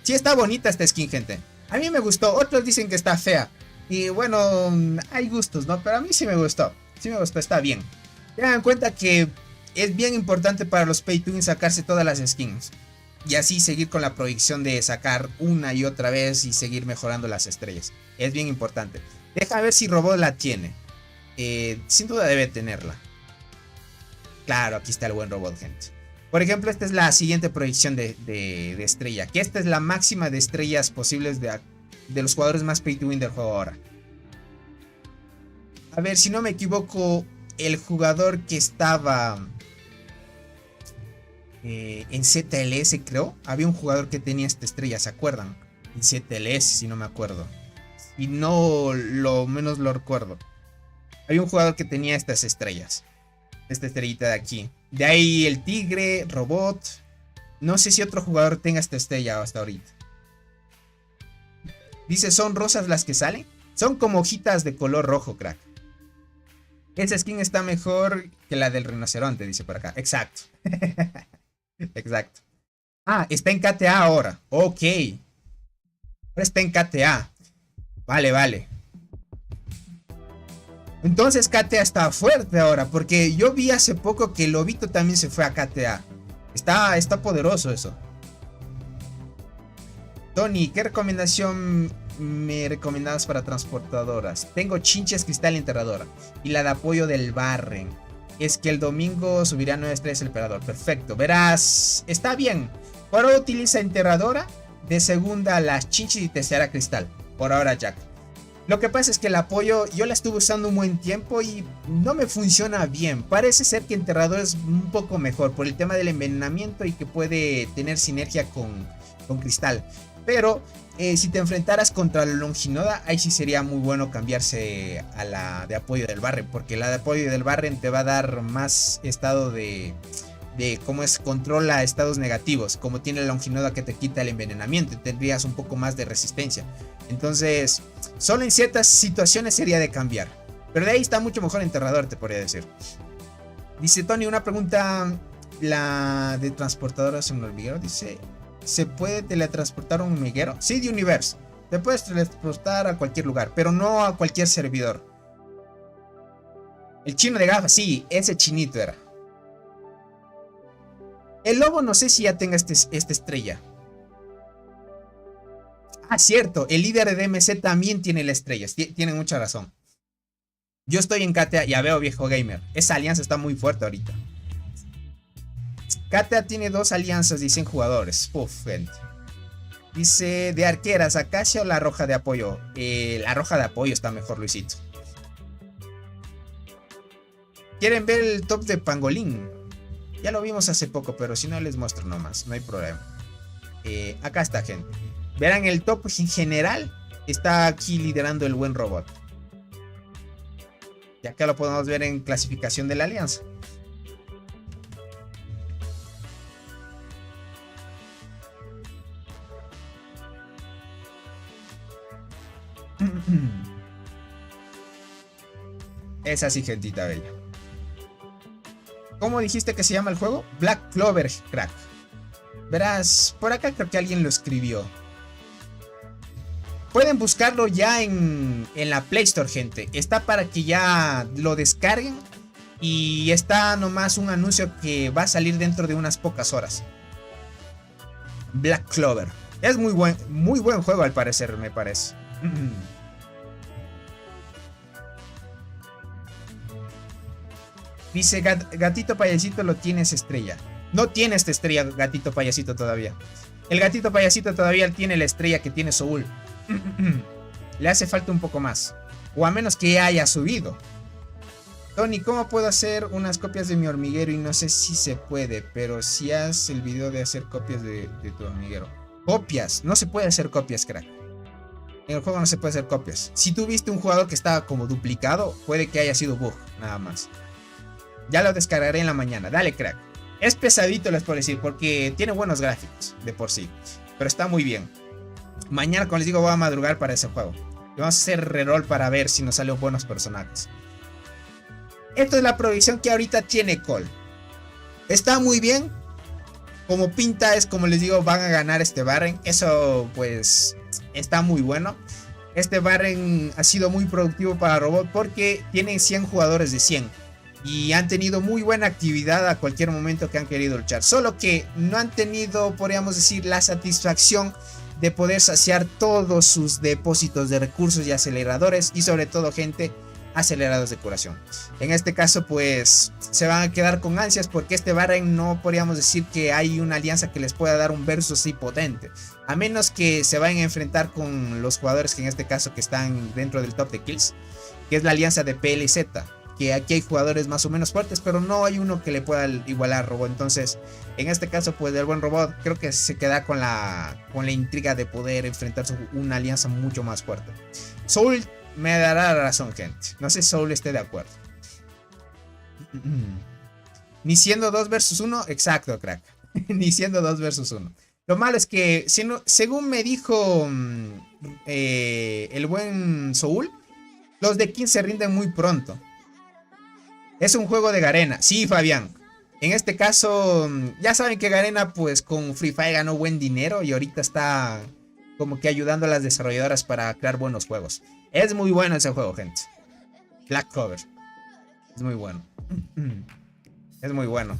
Sí, está bonita esta skin, gente. A mí me gustó, otros dicen que está fea. Y bueno, hay gustos, ¿no? Pero a mí sí me gustó. Sí me gustó, está bien. Tengan en cuenta que es bien importante para los pay to win sacarse todas las skins. Y así seguir con la proyección de sacar una y otra vez y seguir mejorando las estrellas. Es bien importante. Deja ver si Robot la tiene. Sin duda debe tenerla. Claro, aquí está el buen Robot, gente. Por ejemplo, esta es la siguiente proyección de estrella. Que esta es la máxima de estrellas posibles de los jugadores más pay to win del juego ahora. A ver, si no me equivoco, el jugador que estaba en ZLS, creo. Había un jugador que tenía esta estrella, ¿se acuerdan? En ZLS, si no me acuerdo. Y no lo menos lo recuerdo. Había un jugador que tenía estas estrellas. Esta estrellita de aquí. De ahí el tigre, Robot. No sé si otro jugador tenga esta estrella hasta ahorita. Dice, ¿son rosas las que salen? Son como hojitas de color rojo, crack. Esa skin está mejor que la del rinoceronte, dice por acá. Exacto. Exacto. Ah, está en KTA ahora. Ok. Ahora está en KTA. Vale, vale. Entonces KTA está fuerte ahora. Porque yo vi hace poco que Lobito también se fue a KTA. Está poderoso eso. Tony, ¿qué recomendación me recomendabas para transportadoras? Tengo Chinches Cristal Enterradora y la de apoyo del Barren. Es que el domingo subirá 9 estrellas el operador. Perfecto, verás, está bien. Por ahora utiliza Enterradora, de segunda las Chinches y tercera Cristal. Por ahora, Jack. Lo que pasa es que el apoyo yo la estuve usando un buen tiempo y no me funciona bien. Parece ser que enterrador es un poco mejor por el tema del envenenamiento y que puede tener sinergia con cristal. Pero si te enfrentaras contra la Longinoda, ahí sí sería muy bueno cambiarse a la de apoyo del Barren, porque la de apoyo del Barren te va a dar más estado de cómo es, controla estados negativos. Como tiene la Longinoda que te quita el envenenamiento, tendrías un poco más de resistencia. Entonces, solo en ciertas situaciones sería de cambiar. Pero de ahí está mucho mejor enterrador, te podría decir. Dice Tony, una pregunta. La de transportadoras en un hormiguero. Dice, ¿se puede teletransportar a un hormiguero? Sí, de Universe. Te puedes teletransportar a cualquier lugar, pero no a cualquier servidor. El chino de gafas, sí, ese chinito era. El lobo no sé si ya tenga esta estrella. Ah, cierto, el líder de DMC también tiene la estrella. Tienen mucha razón. Yo estoy en KTA, ya veo, viejo gamer. Esa alianza está muy fuerte ahorita. KTA tiene 2 alianzas de 100 jugadores. Uf, gente. Dice, de arqueras, Acacia o la roja de apoyo. La roja de apoyo está mejor, Luisito. ¿Quieren ver el top de Pangolín? Ya lo vimos hace poco, pero si no les muestro nomás, no hay problema. Acá está, gente. Verán el top en general. Está aquí liderando el buen robot. Y acá lo podemos ver en clasificación de la alianza. Es así, gentita bella. ¿Cómo dijiste que se llama el juego? Black Clover, crack. Verás, por acá creo que alguien lo escribió. Pueden buscarlo ya en la Play Store, gente. Está para que ya lo descarguen. Y está nomás un anuncio que va a salir dentro de unas pocas horas. Black Clover. Es muy buen juego al parecer, me parece. Dice, gatito payasito lo tienes estrella. No tiene esta estrella, gatito payasito todavía. El gatito payasito todavía tiene la estrella que tiene Soul. Le hace falta un poco más. O a menos que haya subido. Tony, ¿cómo puedo hacer unas copias de mi hormiguero? Y no sé si se puede, pero si haz el video de hacer copias de tu hormiguero. Copias, no se puede hacer copias, crack. En el juego no se puede hacer copias. Si tú viste un jugador que estaba como duplicado, puede que haya sido bug, nada más. Ya lo descargaré en la mañana. Dale, crack. Es pesadito, les puedo decir, porque tiene buenos gráficos de por sí. Pero está muy bien. Mañana, como les digo, voy a madrugar para ese juego. Y vamos a hacer reroll para ver si nos salen buenos personajes. Esto es la provisión que ahorita tiene Cole. Está muy bien. Como pinta es, como les digo, van a ganar este Barren. Eso pues está muy bueno. Este Barren ha sido muy productivo para Robot porque tienen 100 jugadores de 100. Y han tenido muy buena actividad a cualquier momento que han querido luchar. Solo que no han tenido, podríamos decir, la satisfacción de poder saciar todos sus depósitos de recursos y aceleradores. Y sobre todo, gente, acelerados de curación. En este caso, pues, se van a quedar con ansias porque este Barren no podríamos decir que hay una alianza que les pueda dar un versus así potente. A menos que se vayan a enfrentar con los jugadores que en este caso que están dentro del top de kills. Que es la alianza de PLZ. Que aquí hay jugadores más o menos fuertes, pero no hay uno que le pueda igualar a Robot. Entonces, en este caso, pues el buen Robot creo que se queda con la intriga de poder enfrentarse a una alianza mucho más fuerte. Soul me dará razón, gente. No sé si Soul esté de acuerdo. Ni siendo 2 versus 1, exacto, crack. Ni siendo 2 versus 1. Lo malo es que, según me dijo el buen Soul, los de 15 se rinden muy pronto. Es un juego de Garena. Sí, Fabián. En este caso, ya saben que Garena pues con Free Fire ganó buen dinero y ahorita está como que ayudando a las desarrolladoras para crear buenos juegos. Es muy bueno ese juego, gente. Black Clover. Es muy bueno. Es muy bueno.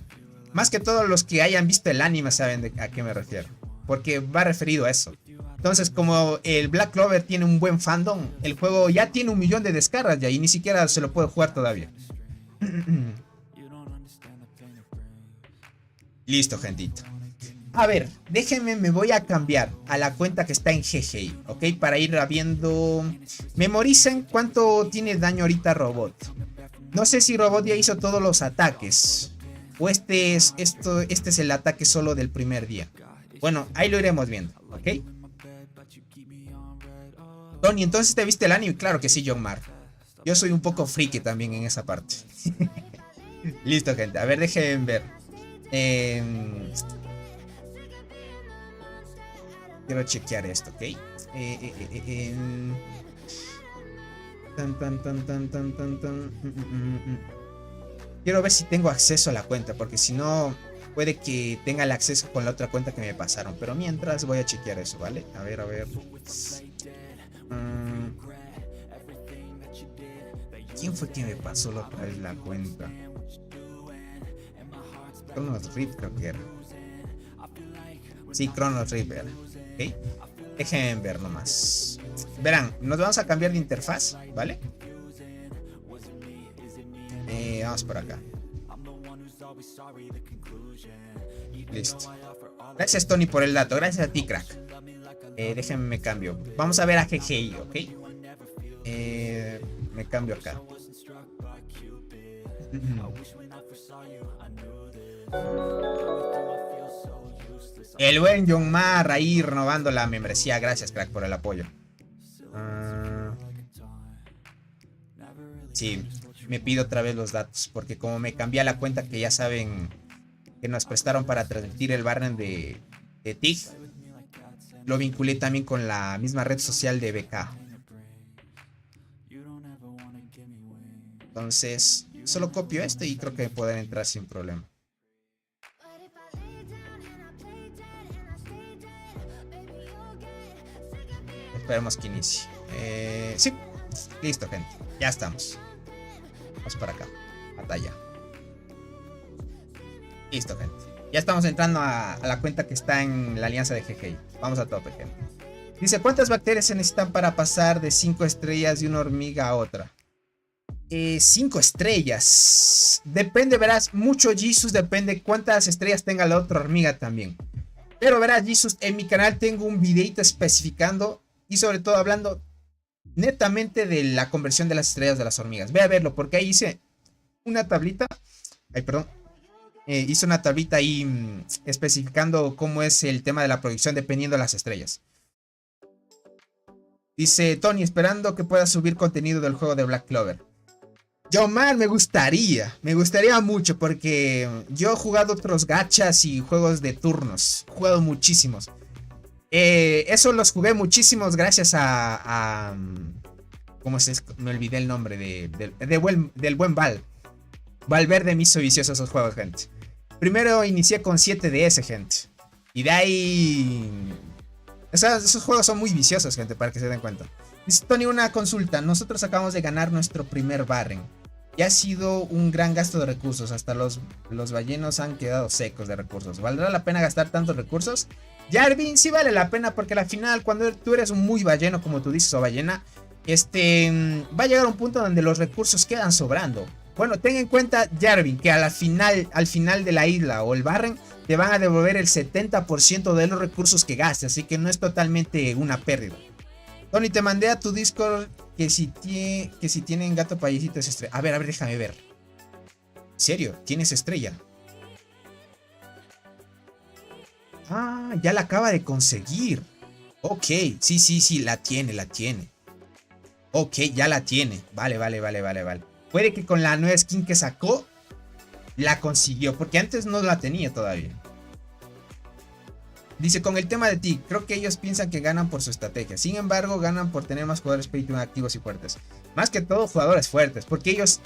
Más que todos los que hayan visto el anime saben a qué me refiero. Porque va referido a eso. Entonces, como el Black Clover tiene un buen fandom, el juego ya tiene 1 millón de descargas ya y ni siquiera se lo puede jugar todavía. Listo, gentito. A ver, déjenme, me voy a cambiar a la cuenta que está en GGI, ¿ok? Para ir viendo... Memoricen cuánto tiene daño ahorita Robot. No sé si Robot ya hizo todos los ataques. O este es el ataque solo del primer día. Bueno, ahí lo iremos viendo, ¿ok? Tony, ¿entonces te viste el anime? Claro que sí, John Mar. Yo soy un poco friki también en esa parte. Listo, gente. A ver, dejen ver. Quiero chequear esto, ¿ok? Quiero ver si tengo acceso a la cuenta, porque si no, puede que tenga el acceso con la otra cuenta que me pasaron. Pero mientras voy a chequear eso, ¿vale? A ver, a ver. ¿Quién fue quien me pasó la otra vez la cuenta? Chronos Reap creo que era. Sí, Chronos Reap era. ¿Ok? Déjenme ver nomás. Verán, nos vamos a cambiar de interfaz, ¿vale? Vamos por acá. Listo. Gracias, Tony, por el dato. Gracias a ti, crack. Déjenme me cambio. Vamos a ver a GGI, ¿ok? Me cambio acá. El buen John Mar ahí renovando la membresía. Gracias, crack, por el apoyo. Sí, me pido otra vez los datos, porque como me cambié la cuenta que ya saben que nos prestaron para transmitir el Barren de TIG, lo vinculé también con la misma red social de BK. Entonces, solo copio esto y creo que pueden entrar sin problema. Esperemos que inicie. Sí, listo, gente. Ya estamos. Vamos para acá. Batalla. Listo, gente. Ya estamos entrando a la cuenta que está en la alianza de GGI. Vamos a tope, gente. Dice, ¿cuántas bacterias se necesitan para pasar de 5 estrellas de una hormiga a otra? 5 estrellas. Depende, verás, mucho, Jesus. Depende cuántas estrellas tenga la otra hormiga también. Pero verás, Jesus, en mi canal tengo un videito especificando y sobre todo hablando netamente de la conversión de las estrellas de las hormigas. Ve a verlo, porque ahí hice una tablita. Ay, perdón. Hice una tablita ahí especificando cómo es el tema de la producción dependiendo de las estrellas. Dice Tony, esperando que pueda subir contenido del juego de Black Clover. Yo, man, me gustaría mucho, porque yo he jugado otros gachas y juegos de turnos. He jugado muchísimos. Eso los jugué muchísimos gracias a ¿cómo se es? Me olvidé el nombre del buen Val. Valverde me hizo vicioso esos juegos, gente. Primero inicié con 7DS, gente. Y de ahí... esos juegos son muy viciosos, gente, para que se den cuenta. Dice Tony, una consulta. Nosotros acabamos de ganar nuestro primer Barren. Y ha sido un gran gasto de recursos. Hasta los ballenos han quedado secos de recursos. ¿Valdrá la pena gastar tantos recursos? Jarvin, sí vale la pena, porque al final, cuando tú eres un muy balleno, como tú dices, o ballena, va a llegar un punto donde los recursos quedan sobrando. Bueno, ten en cuenta, Jarvin, que al final de la isla o el Barren te van a devolver el 70% de los recursos que gastes, así que no es totalmente una pérdida. Tony, te mandé a tu Discord que si tienen gato payasito es estrella. A ver, déjame ver. ¿En serio? ¿Tienes estrella? Ah, ya la acaba de conseguir. Ok, sí, la tiene. Ok, ya la tiene. Vale. Puede que con la nueva skin que sacó la consiguió, porque antes no la tenía todavía. Dice, con el tema de ti, creo que ellos piensan que ganan por su estrategia. Sin embargo, ganan por tener más jugadores pay-to-win activos y fuertes. Más que todo, jugadores fuertes, porque ellos,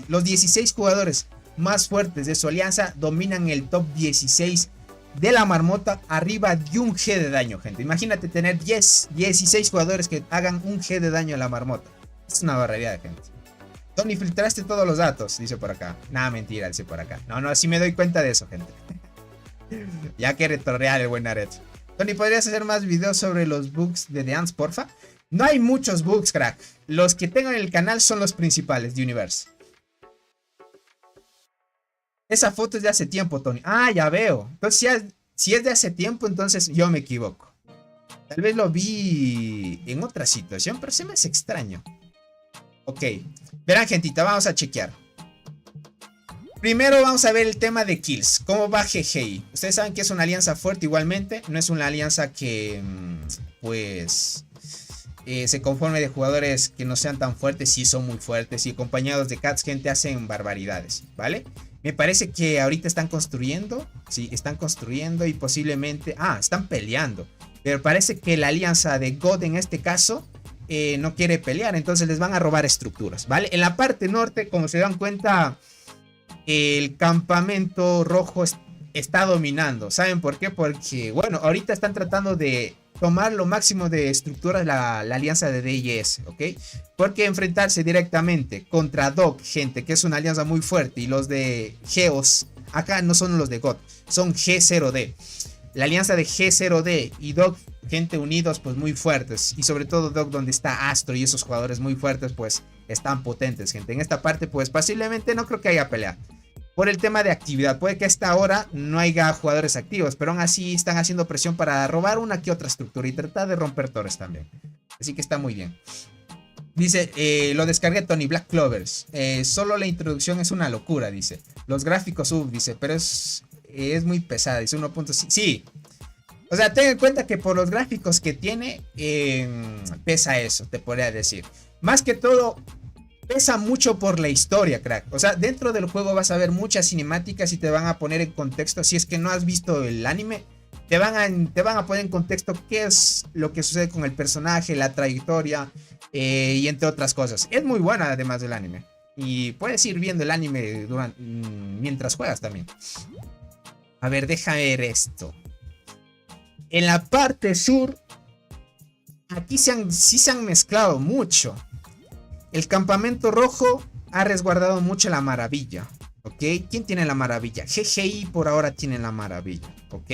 los 16 jugadores más fuertes de su alianza dominan el top 16 de la marmota, arriba de un G de daño, gente. Imagínate tener 16 jugadores que hagan un G de daño a la marmota. Es una barbaridad de gente. Tony, filtraste todos los datos, dice por acá. Nada, mentira, dice por acá. No, sí me doy cuenta de eso, gente. Ya que retorrear el buen Naret. Tony, ¿podrías hacer más videos sobre los bugs de The Ants, porfa? No hay muchos bugs, crack. Los que tengo en el canal son los principales de Universe. Esa foto es de hace tiempo, Tony. Ah, ya veo. Entonces Si es de hace tiempo, entonces yo me equivoco. Tal vez lo vi en otra situación, pero se me hace extraño. Ok, verán, gentita, vamos a chequear. Primero vamos a ver el tema de kills. ¿Cómo va GGI? Ustedes saben que es una alianza fuerte igualmente. No es una alianza que, pues, se conforme de jugadores que no sean tan fuertes. Sí son muy fuertes y acompañados de Cats, gente, hacen barbaridades, ¿vale? Me parece que ahorita están construyendo. Sí, están construyendo y posiblemente... están peleando. Pero parece que la alianza de God en este caso no quiere pelear. Entonces les van a robar estructuras, ¿vale? En la parte norte, como se dan cuenta, el campamento rojo está dominando. ¿Saben por qué? Porque, bueno, ahorita están tratando de tomar lo máximo de estructuras la alianza de DIS, ¿ok? Porque enfrentarse directamente contra Doc, gente, que es una alianza muy fuerte, y los de Geos, acá no son los de God, son G0D. La alianza de G0D y Doc, gente, unidos, pues muy fuertes. Y sobre todo Doc, donde está Astro y esos jugadores muy fuertes, pues están potentes, gente. En esta parte, pues posiblemente no creo que haya pelea. Por el tema de actividad, puede que a esta hora no haya jugadores activos, pero aún así están haciendo presión para robar una que otra estructura y tratar de romper torres también. Así que está muy bien. Dice, lo descargué Tony Black Clovers. Solo la introducción es una locura, dice. Los gráficos, dice, pero es muy pesada, dice 1.5. Sí. O sea, ten en cuenta que por los gráficos que tiene, pesa eso, te podría decir. Más que todo, pesa mucho por la historia, crack. O sea, dentro del juego vas a ver muchas cinemáticas y te van a poner en contexto. Si es que no has visto el anime, te van a poner en contexto qué es lo que sucede con el personaje, la trayectoria y entre otras cosas. Es muy buena además del anime. Y puedes ir viendo el anime mientras juegas también. A ver, déjame ver esto. En la parte sur, aquí sí se han mezclado mucho. El campamento rojo ha resguardado mucho la maravilla, ¿ok? ¿Quién tiene la maravilla? GGI por ahora tiene la maravilla, ¿ok?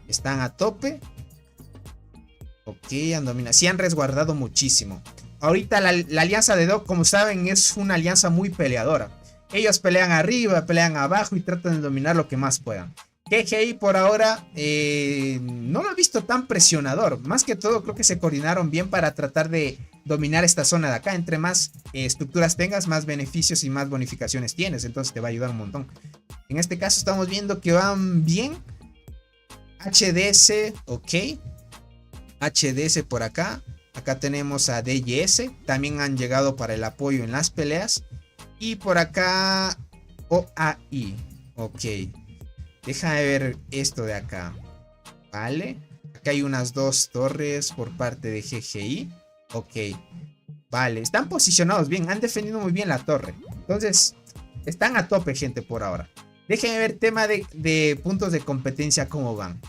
Están a tope. Ok, han dominado. Sí han resguardado muchísimo. Ahorita la alianza de Doc, como saben, es una alianza muy peleadora. Ellos pelean arriba, pelean abajo y tratan de dominar lo que más puedan. GGI por ahora no lo he visto tan presionador. Más que todo creo que se coordinaron bien para tratar de dominar esta zona de acá. Entre más estructuras tengas, más beneficios y más bonificaciones tienes. Entonces te va a ayudar un montón. En este caso estamos viendo que van bien. HDS, ok. HDS por acá. Acá tenemos a DYS. También han llegado para el apoyo en las peleas. Y por acá OAI. Ok. Déjame ver esto de acá. Vale. Acá hay unas 2 torres por parte de GGI. Ok. Vale. Están posicionados bien. Han defendido muy bien la torre. Entonces, están a tope, gente, por ahora. Déjenme ver tema de puntos de competencia, cómo van.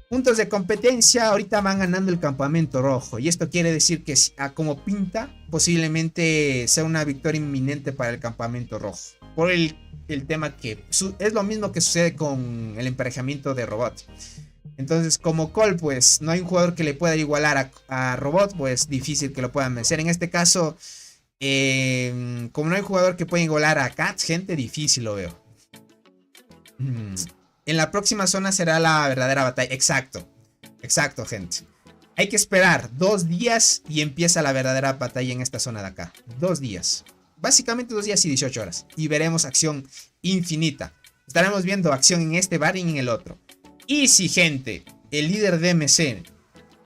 Puntos de competencia, ahorita van ganando el campamento rojo. Y esto quiere decir que, como pinta, posiblemente sea una victoria inminente para el campamento rojo. Por el tema que es lo mismo que sucede con el emparejamiento de Robot. Entonces, como Cole, pues no hay un jugador que le pueda igualar a Robot, pues difícil que lo puedan vencer. En este caso, como no hay un jugador que pueda igualar a Cats, gente, difícil lo veo. En la próxima zona será la verdadera batalla. Exacto, exacto, gente. Hay que esperar 2 días y empieza la verdadera batalla en esta zona de acá. 2 días. Básicamente 2 días y 18 horas. Y veremos acción infinita. Estaremos viendo acción en este bar y en el otro. Y si, gente, el líder de MC,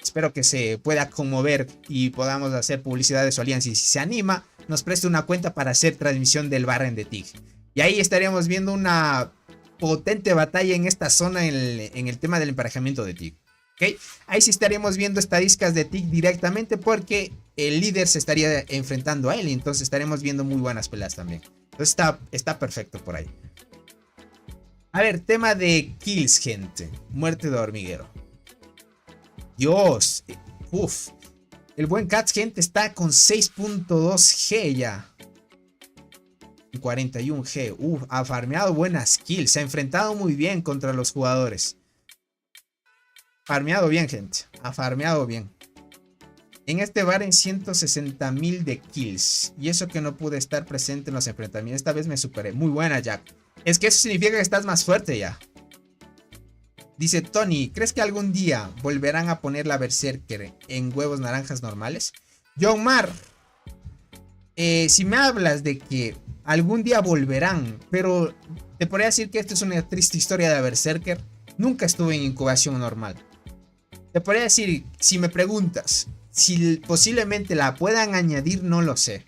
espero que se pueda conmover y podamos hacer publicidad de su alianza. Y si se anima, nos preste una cuenta para hacer transmisión del Barren de TIG. Y ahí estaríamos viendo una potente batalla en esta zona en el tema del emparejamiento de TIG. ¿Okay? Ahí sí estaríamos viendo estadísticas de TIG directamente porque el líder se estaría enfrentando a él. Y entonces estaremos viendo muy buenas peleas también. Entonces está perfecto por ahí. A ver, tema de kills, gente. Muerte de hormiguero. Dios. Uf. El buen Cats, gente, está con 6.2 G ya. 41 G. Uf, ha farmeado buenas kills. Se ha enfrentado muy bien contra los jugadores. Farmeado bien, gente. Ha farmeado bien. En este bar en 160.000 de kills. Y eso que no pude estar presente en los enfrentamientos. Esta vez me superé. Muy buena, Jack. Es que eso significa que estás más fuerte ya. Dice Tony, ¿crees que algún día volverán a poner la Berserker en huevos naranjas normales? John Mar, si me hablas de que algún día volverán, pero te podría decir que esta es una triste historia de Berserker. Nunca estuve en incubación normal. Te podría decir, si me preguntas si posiblemente la puedan añadir, no lo sé.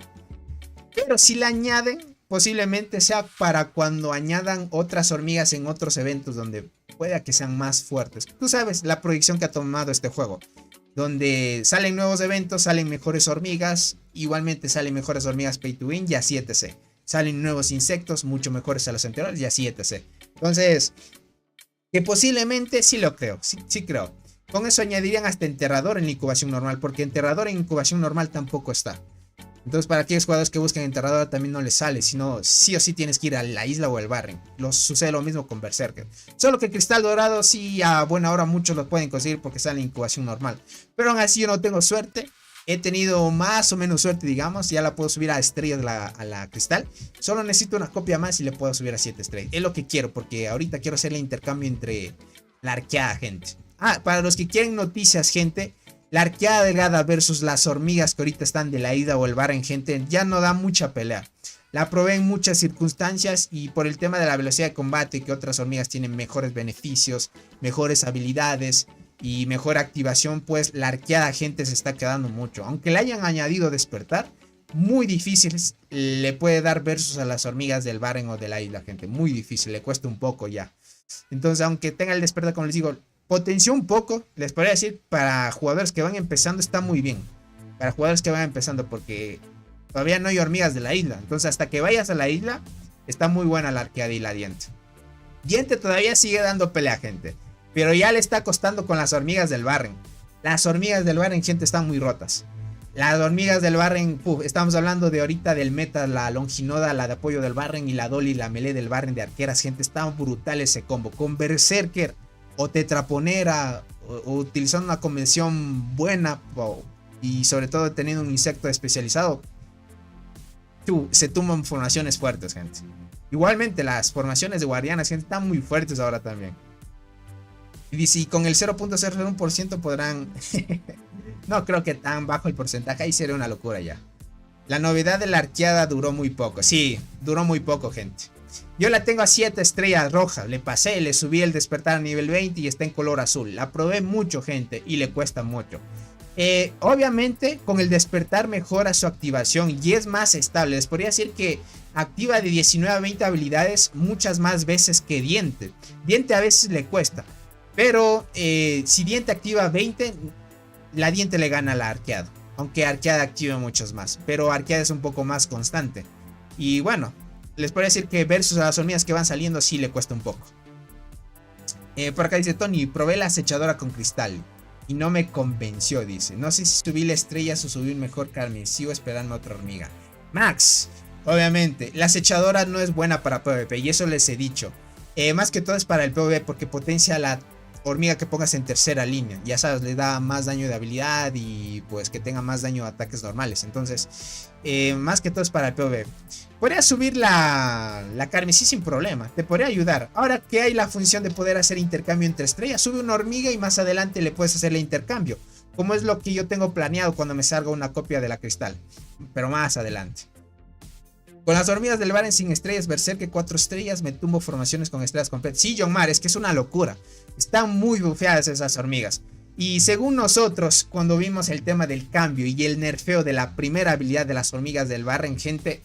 Pero si la añaden, posiblemente sea para cuando añadan otras hormigas en otros eventos donde pueda que sean más fuertes. Tú sabes la proyección que ha tomado este juego, donde salen nuevos eventos, salen mejores hormigas, igualmente salen mejores hormigas pay to win y así etc. Salen nuevos insectos mucho mejores a los anteriores y así etc. Entonces, que posiblemente sí lo creo, sí creo. Con eso añadirían hasta enterrador en la incubación normal, porque enterrador en incubación normal tampoco está. Entonces para aquellos jugadores que buscan enterrador también no les sale, sino sí o sí tienes que ir a la isla o al barren. Sucede lo mismo con Berserker. Solo que cristal dorado sí a buena hora muchos lo pueden conseguir porque sale en incubación normal. Pero aún así yo no tengo suerte. He tenido más o menos suerte, digamos. Ya la puedo subir a estrellas a la cristal. Solo necesito una copia más y le puedo subir a 7 estrellas. Es lo que quiero porque ahorita quiero hacer el intercambio entre la arqueada, gente. Para los que quieren noticias, gente. La arqueada delgada versus las hormigas que ahorita están de la ida o el barren, gente, ya no da mucha pelea. La probé en muchas circunstancias y por el tema de la velocidad de combate, que otras hormigas tienen mejores beneficios, mejores habilidades y mejor activación, pues la arqueada, gente, se está quedando mucho. Aunque le hayan añadido despertar, muy difícil le puede dar versus a las hormigas del barren o de la isla, gente. Muy difícil, le cuesta un poco ya. Entonces, aunque tenga el despertar, como les digo, potenció un poco, les podría decir, para jugadores que van empezando está muy bien. Para jugadores que van empezando porque todavía no hay hormigas de la isla. Entonces hasta que vayas a la isla está muy buena la arqueada y la diente. Diente todavía sigue dando pelea, gente. Pero ya le está costando con las hormigas del barren. Las hormigas del barren, gente, están muy rotas. Las hormigas del barren, estamos hablando de ahorita del meta, la Longinoda, la de apoyo del barren y la Dolly, la melee del barren de arqueras, gente. Está brutal ese combo. Con Berserker o Tetraponera o utilizando una convención buena y sobre todo teniendo un insecto especializado, se tumban formaciones fuertes, gente. Igualmente las formaciones de guardianas, gente, están muy fuertes ahora también. Y dice, y con el 0.01% podrán no creo que tan bajo el porcentaje, ahí sería una locura ya. La novedad de la arqueada duró muy poco. Sí, duró muy poco, gente. Yo la tengo a 7 estrellas rojas. Le pasé, le subí el despertar a nivel 20 y está en color azul. La probé mucho, gente, y le cuesta mucho. Obviamente, con el despertar mejora su activación y es más estable. Les podría decir que activa de 19 a 20 habilidades muchas más veces que Diente. Diente a veces le cuesta. Pero si Diente activa 20, la Diente le gana a la arqueada. Aunque arqueada active muchos más. Pero arqueada es un poco más constante. Y bueno, les podría decir que versus a las hormigas que van saliendo sí le cuesta un poco. Por acá dice Tony, probé la acechadora con cristal y no me convenció, dice. No sé si subí la estrella o subí un mejor carmesí o esperarme a otra hormiga. Max, obviamente, la acechadora no es buena para PvP y eso les he dicho. Más que todo es para el PvP porque potencia la hormiga que pongas en tercera línea. Ya sabes, le da más daño de habilidad y pues que tenga más daño de ataques normales. Entonces, más que todo es para el PvP. Podría subir la carmesí sin problema, te podría ayudar. Ahora que hay la función de poder hacer intercambio entre estrellas, sube una hormiga y más adelante le puedes hacerle intercambio. Como es lo que yo tengo planeado cuando me salga una copia de la cristal. Pero más adelante. Con las hormigas del barren sin estrellas, Berserker 4 estrellas, me tumbo formaciones con estrellas completas. Sí, John Mar, es que es una locura. Están muy bufeadas esas hormigas. Y según nosotros, cuando vimos el tema del cambio y el nerfeo de la primera habilidad de las hormigas del barren, gente,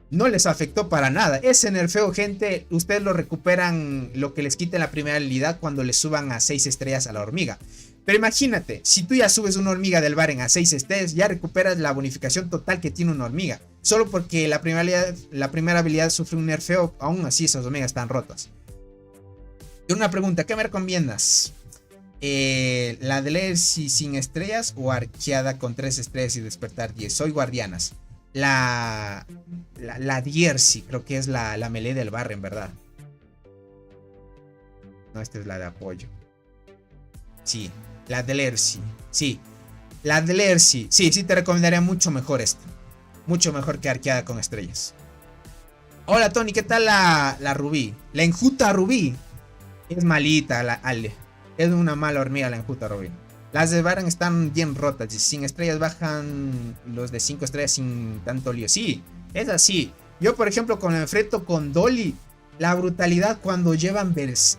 no les afectó para nada. Ese nerfeo, gente, ustedes lo recuperan lo que les quiten la primera habilidad cuando les suban a 6 estrellas a la hormiga. Pero imagínate, si tú ya subes una hormiga del barren a 6 estrellas, ya recuperas la bonificación total que tiene una hormiga. Solo porque la primera habilidad sufre un nerfeo, aún así esas hormigas están rotas. Y una pregunta, ¿qué me recomiendas? ¿La de Lercy sin estrellas o arqueada con 3 estrellas y despertar 10? Soy guardianas. La Diercy, creo que es la melee del barren, ¿verdad? No, esta es la de apoyo. Sí, la de Lercy. Sí, la de Lercy. Sí, te recomendaría mucho mejor esta. Mucho mejor que arqueada con estrellas. Hola Tony, ¿qué tal la Rubí? La enjuta Rubí. Es malita la Ale. Es una mala hormiga la enjuta rubí. Las de Barren están bien rotas. Y sin estrellas bajan los de 5 estrellas sin tanto lío. Sí, es así. Yo, por ejemplo, con el enfrento con Dolly, la brutalidad cuando llevan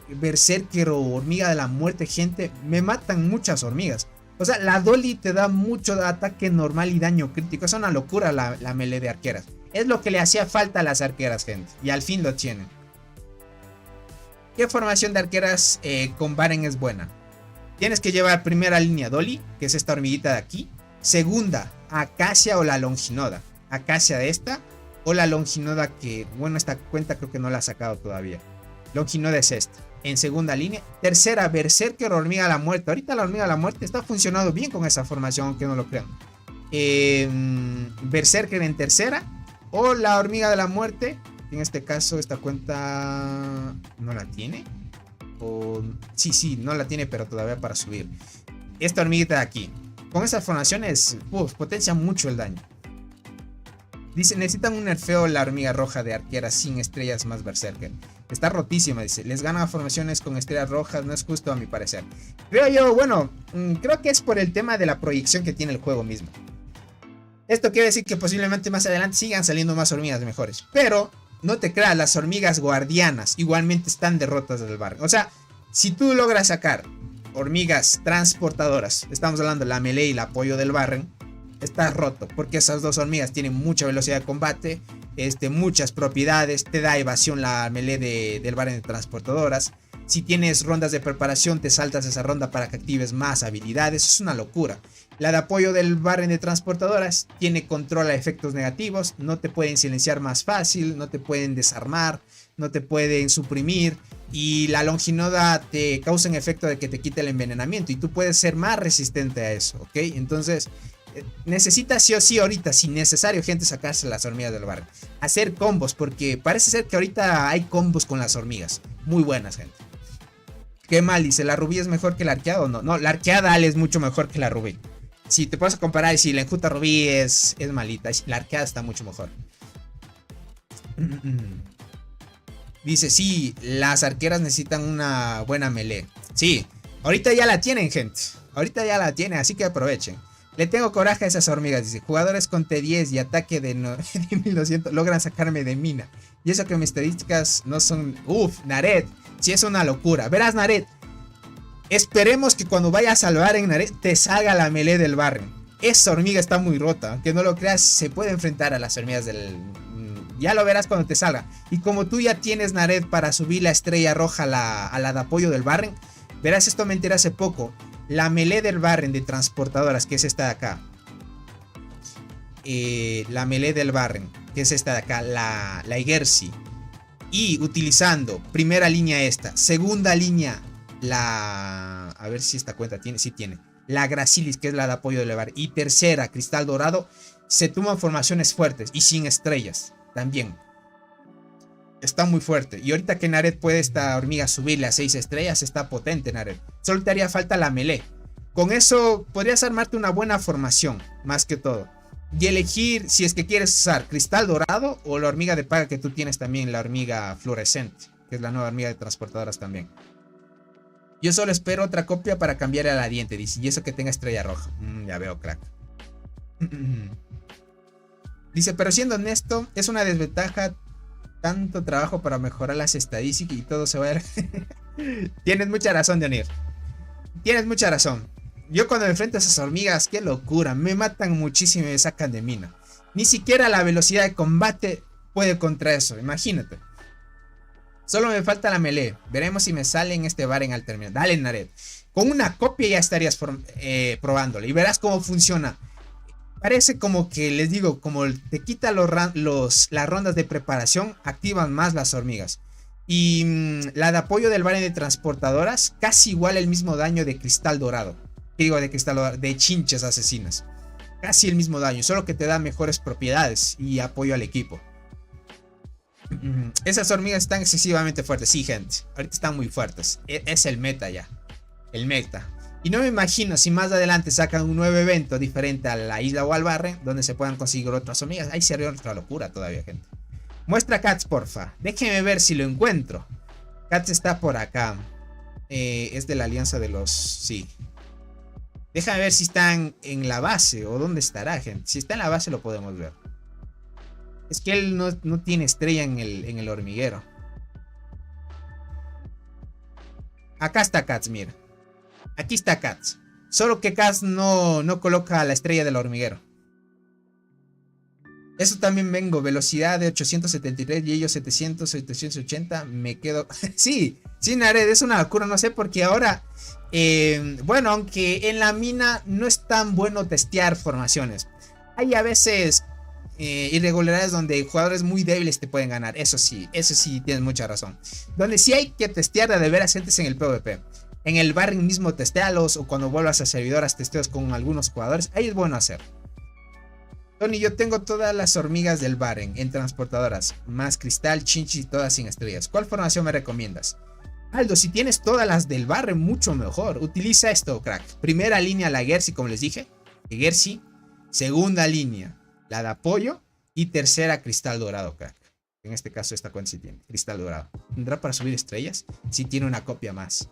Berserker o hormiga de la muerte, gente, me matan muchas hormigas. O sea, la Dolly te da mucho ataque normal y daño crítico. Es una locura la melee de arqueras. Es lo que le hacía falta a las arqueras, gente. Y al fin lo tienen. ¿Qué formación de arqueras con Barren es buena? Tienes que llevar primera línea Dolly, que es esta hormiguita de aquí. Segunda, Acacia o la Longinoda. Acacia de esta. O la Longinoda que, bueno, esta cuenta creo que no la ha sacado todavía. Longinoda es esta. En segunda línea. Tercera, Berserker o hormiga de la muerte. Ahorita la hormiga de la muerte está funcionando bien con esa formación, aunque no lo crean. Berserker en tercera. O la hormiga de la muerte. En este caso, esta cuenta no la tiene. O sí, no la tiene, pero todavía para subir. Esta hormiguita de aquí. Con esas formaciones, potencia mucho el daño. Dice, necesitan un nerfeo la hormiga roja de arquera sin estrellas más Berserker. Está rotísima, dice. Les gana formaciones con estrellas rojas, no es justo a mi parecer. Creo yo, bueno, creo que es por el tema de la proyección que tiene el juego mismo. Esto quiere decir que posiblemente más adelante sigan saliendo más hormigas mejores. Pero, no te creas, las hormigas guardianas igualmente están derrotas del Barren. O sea, si tú logras sacar hormigas transportadoras, estamos hablando de la melee y el apoyo del Barren, está roto, porque esas dos hormigas tienen mucha velocidad de combate, muchas propiedades, te da evasión la melee del Barren de transportadoras. Si tienes rondas de preparación, te saltas esa ronda para que actives más habilidades, es una locura. La de apoyo del Barren de transportadoras tiene control a efectos negativos, no te pueden silenciar más fácil, no te pueden desarmar, no te pueden suprimir. Y la Longinoda te causa un efecto de que te quite el envenenamiento y tú puedes ser más resistente a eso, ¿ok? Entonces necesitas sí o sí ahorita, si necesario, gente, sacarse las hormigas del Barren. Hacer combos, porque parece ser que ahorita hay combos con las hormigas. Muy buenas, gente. Qué mal, dice, ¿la rubí es mejor que la arqueada o no? No, la arqueada es mucho mejor que la rubí. Si te puedes comparar y si la enjuta rubí es malita, la arqueada está mucho mejor. Dice, sí, las arqueras necesitan una buena melee. Sí, ahorita ya la tienen, gente. Ahorita ya la tienen, así que aprovechen. Le tengo coraje a esas hormigas, dice. Jugadores con T10 y ataque de 1200 logran sacarme de mina. Y eso que mis estadísticas no son... Nared, sí es una locura. Verás, Nared, esperemos que cuando vayas a salvar en Nared te salga la melee del Barren. Esa hormiga está muy rota, aunque no lo creas, se puede enfrentar a las hormigas del... Ya lo verás cuando te salga. Y como tú ya tienes Nared para subir la estrella roja a la de apoyo del Barren, verás, esto me enteré hace poco. La melee del Barren de transportadoras, que es esta de acá. La melee del Barren, que es esta de acá, la Igersi. Y utilizando primera línea esta, segunda línea a ver si esta cuenta tiene, sí tiene. La Gracilis, que es la de apoyo del Barren. Y tercera, Cristal Dorado. Se toman formaciones fuertes y sin estrellas también. Está muy fuerte. Y ahorita que Nared puede esta hormiga subirle a 6 estrellas, está potente Nared. Solo te haría falta la melee. Con eso podrías armarte una buena formación, más que todo. Y elegir si es que quieres usar Cristal Dorado o la hormiga de paga que tú tienes también, la hormiga fluorescente, que es la nueva hormiga de transportadoras también. Yo solo espero otra copia para cambiar a la diente, dice. Y eso que tenga estrella roja. Ya veo, crack. Dice, pero siendo honesto, es una desventaja. Tanto trabajo para mejorar las estadísticas y todo se va a... Tienes mucha razón, Dionir. Tienes mucha razón. Yo cuando me enfrento a esas hormigas, qué locura. Me matan muchísimo y me sacan de mina. Ni siquiera la velocidad de combate puede contra eso. Imagínate. Solo me falta la melee. Veremos si me sale en este Barren al terminar. Dale, Nared. Con una copia ya estarías probándolo. Y verás cómo funciona. Parece como que, les digo, como te quita las rondas de preparación, activan más las hormigas. Y la de apoyo del Barren de transportadoras, casi igual el mismo daño de Cristal Dorado. ¿Qué digo de Cristal Dorado? De chinches asesinas. Casi el mismo daño, solo que te da mejores propiedades y apoyo al equipo. Esas hormigas están excesivamente fuertes. Sí, gente, ahorita están muy fuertes. Es el meta ya. El meta. Y no me imagino si más adelante sacan un nuevo evento diferente a la isla o al Barren, donde se puedan conseguir otras hormigas. Ahí sería otra locura todavía, gente. Muestra Cats, porfa. Déjenme ver si lo encuentro. Cats está por acá. Es de la alianza de los... Sí. Déjame ver si están en la base o dónde estará, gente. Si está en la base lo podemos ver. Es que él no tiene estrella en el hormiguero. Acá está Katz, mira. Aquí está Katz. Solo que Katz no coloca la estrella del hormiguero. Eso también vengo. Velocidad de 873 y ellos 700, 780. Me quedo... Sí, Nared, es una locura. No sé porque ahora... bueno, aunque en la mina no es tan bueno testear formaciones. Hay a veces irregularidades donde jugadores muy débiles te pueden ganar. Eso sí tienes mucha razón. Donde sí hay que testear de veras antes en el PvP. En el barring mismo testealos, o cuando vuelvas a servidoras testeos con algunos jugadores. Ahí es bueno hacer. Tony, yo tengo todas las hormigas del Baren en transportadoras, más cristal, chinchi y todas sin estrellas. ¿Cuál formación me recomiendas? Aldo, si tienes todas las del Baren, mucho mejor. Utiliza esto, crack. Primera línea, la Gersi, como les dije. Gersi. Segunda línea, la de apoyo. Y tercera, cristal dorado, crack. En este caso, esta cuenta sí tiene cristal dorado. ¿Tendrá para subir estrellas? Sí tiene una copia más.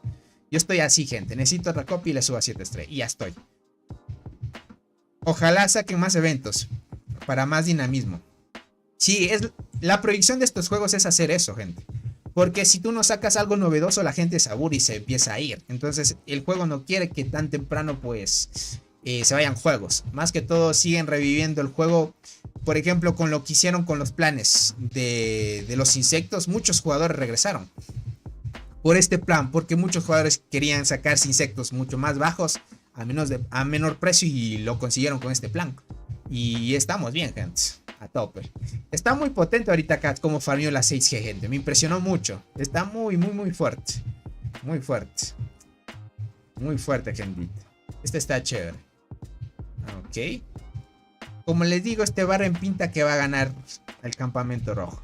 Yo estoy así, gente. Necesito otra copia y le subo a 7 estrellas. Y ya estoy. Ojalá saquen más eventos para más dinamismo. Sí, la proyección de estos juegos es hacer eso, gente. Porque si tú no sacas algo novedoso, la gente se aburre y se empieza a ir. Entonces el juego no quiere que tan temprano pues se vayan juegos. Más que todo siguen reviviendo el juego. Por ejemplo, con lo que hicieron con los planes de los insectos. Muchos jugadores regresaron por este plan, porque muchos jugadores querían sacarse insectos mucho más bajos a menor precio y lo consiguieron con este plan. Y estamos bien, gente. A tope. Está muy potente ahorita Kat como farmeó la 6G, gente. Me impresionó mucho. Está muy fuerte. Muy fuerte. Muy fuerte, gente. Este está chévere. Ok. Como les digo, este Baren pinta que va a ganar el campamento rojo.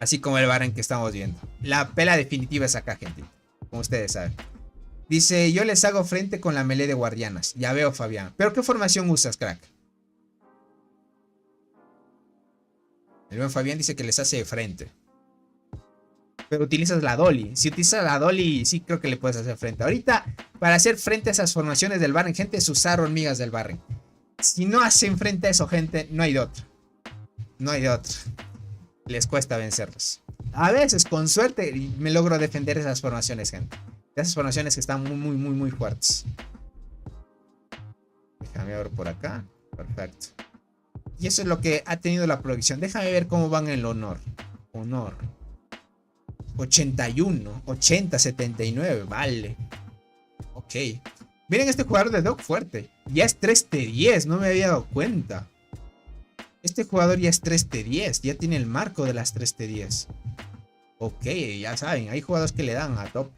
Así como el Baren que estamos viendo. La pela definitiva es acá, gente. Como ustedes saben. Dice, yo les hago frente con la melee de guardianas. Ya veo, Fabián. ¿Pero qué formación usas, crack? El buen Fabián dice que les hace frente. Pero utilizas la Dolly. Si utilizas la Dolly, sí creo que le puedes hacer frente. Ahorita, para hacer frente a esas formaciones del Baren, gente, es usar hormigas del Baren. Si no hacen frente a eso, gente, no hay de otra. No hay de otra. Les cuesta vencerlos. A veces, con suerte, me logro defender esas formaciones, gente. Esas formaciones que están muy fuertes. Déjame ver por acá. Perfecto. Y eso es lo que ha tenido la producción. Déjame ver cómo van en el honor. Honor. 81. 80, 79. Vale. Ok. Miren este jugador de Dog fuerte. Ya es 3T10. No me había dado cuenta. Este jugador ya es 3T10. Ya tiene el marco de las 3T10. Ok, ya saben. Hay jugadores que le dan a top.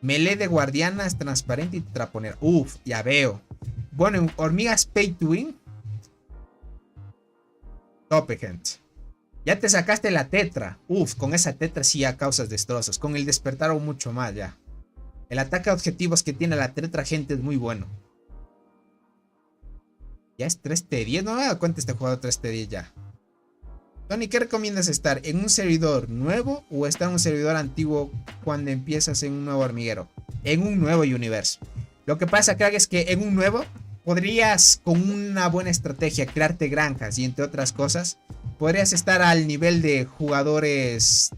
Melee de guardianas, transparente y traponer. Uf, ya veo. Bueno, en hormigas pay to win. Tope, gente. Ya te sacaste la tetra. Uf, con esa tetra sí ya causas destrozos. Con el despertar o mucho más ya. El ataque a objetivos que tiene la tetra, gente, es muy bueno. Ya es 3T10. No me he dado cuenta este jugador 3T10 ya. Tony, ¿qué recomiendas estar? ¿En un servidor nuevo o estar en un servidor antiguo cuando empiezas en un nuevo hormiguero? En un nuevo universo. Lo que pasa, crack, es que en un nuevo podrías, con una buena estrategia, crearte granjas y entre otras cosas, podrías estar al nivel de jugadores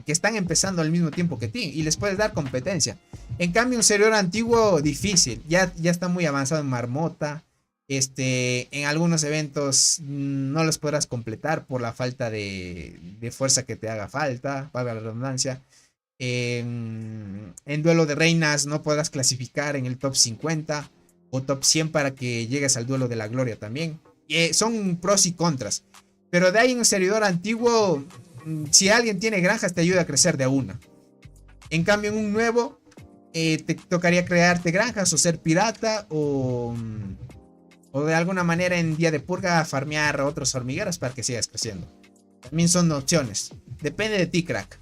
que están empezando al mismo tiempo que ti y les puedes dar competencia. En cambio, un servidor antiguo, difícil. Ya está muy avanzado en marmota. En algunos eventos no los podrás completar por la falta de fuerza que te haga falta, valga la redundancia. En duelo de reinas no podrás clasificar en el top 50 o top 100 para que llegues al duelo de la gloria también. Son pros y contras. Pero de ahí en un servidor antiguo, si alguien tiene granjas te ayuda a crecer de una. En cambio en un nuevo te tocaría crearte granjas o ser pirata o de alguna manera en día de purga farmear a otros hormigueros para que sigas creciendo. También son opciones. Depende de ti, crack.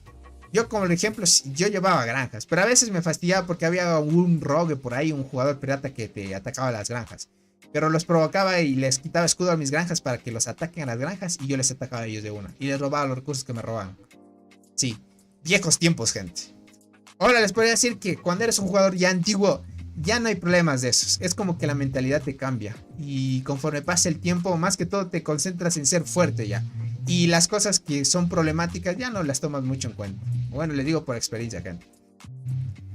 Yo como ejemplo, yo llevaba granjas, pero a veces me fastidiaba porque había un rogue por ahí, un jugador pirata que te atacaba las granjas. Pero los provocaba y les quitaba escudo a mis granjas para que los ataquen a las granjas y yo les atacaba a ellos de una. Y les robaba los recursos que me robaban. Sí, viejos tiempos, gente. Ahora les podría decir que cuando eres un jugador ya antiguo, ya no hay problemas de esos. Es como que la mentalidad te cambia. Y conforme pasa el tiempo, más que todo te concentras en ser fuerte ya. Y las cosas que son problemáticas ya no las tomas mucho en cuenta. Bueno, les digo por experiencia, gente.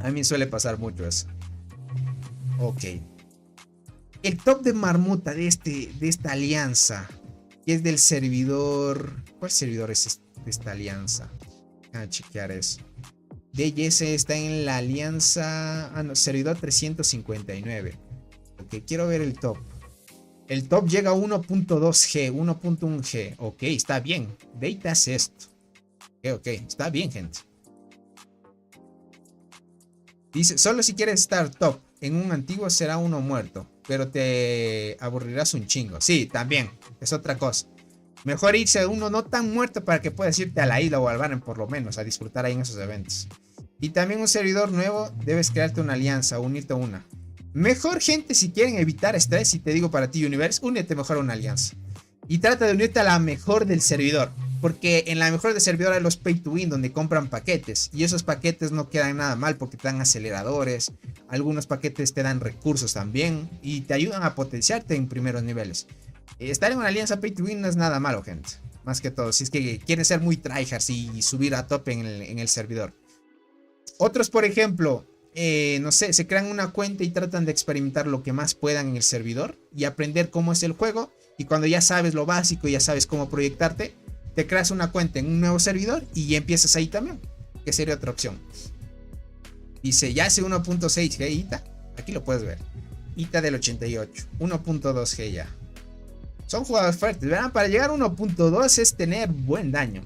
A mí suele pasar mucho eso. Ok. El top de marmota de esta alianza, que es del servidor... ¿Cuál servidor es de esta alianza? A chequear eso. DYS está en la alianza... Ah, no, servidor 359. Ok, quiero ver el top. El top llega a 1.2G, 1.1G. Ok, está bien. Data hace esto. Ok, está bien, gente. Dice, solo si quieres estar top en un antiguo será uno muerto, pero te aburrirás un chingo. Sí, también, es otra cosa. Mejor irse a uno no tan muerto para que puedas irte a la isla o al Barren por lo menos, a disfrutar ahí en esos eventos. Y también un servidor nuevo, debes crearte una alianza, unirte a una. Mejor, gente, si quieren evitar estrés, y te digo para ti, Universe, únete mejor a una alianza. Y trata de unirte a la mejor del servidor. Porque en la mejor del servidor hay los pay to win donde compran paquetes. Y esos paquetes no quedan nada mal porque te dan aceleradores. Algunos paquetes te dan recursos también. Y te ayudan a potenciarte en primeros niveles. Estar en una alianza pay to win no es nada malo, gente. Más que todo, si es que quieren ser muy tryhards y subir a tope en el servidor. Otros, por ejemplo, no sé, se crean una cuenta y tratan de experimentar lo que más puedan en el servidor. Y aprender cómo es el juego. Y cuando ya sabes lo básico y ya sabes cómo proyectarte, te creas una cuenta en un nuevo servidor y empiezas ahí también, que sería otra opción. Dice, ya hace 1.6G ITA, aquí lo puedes ver. ITA del 88, 1.2G ya. Son jugadores fuertes, ¿verdad? Para llegar a 1.2 es tener buen daño.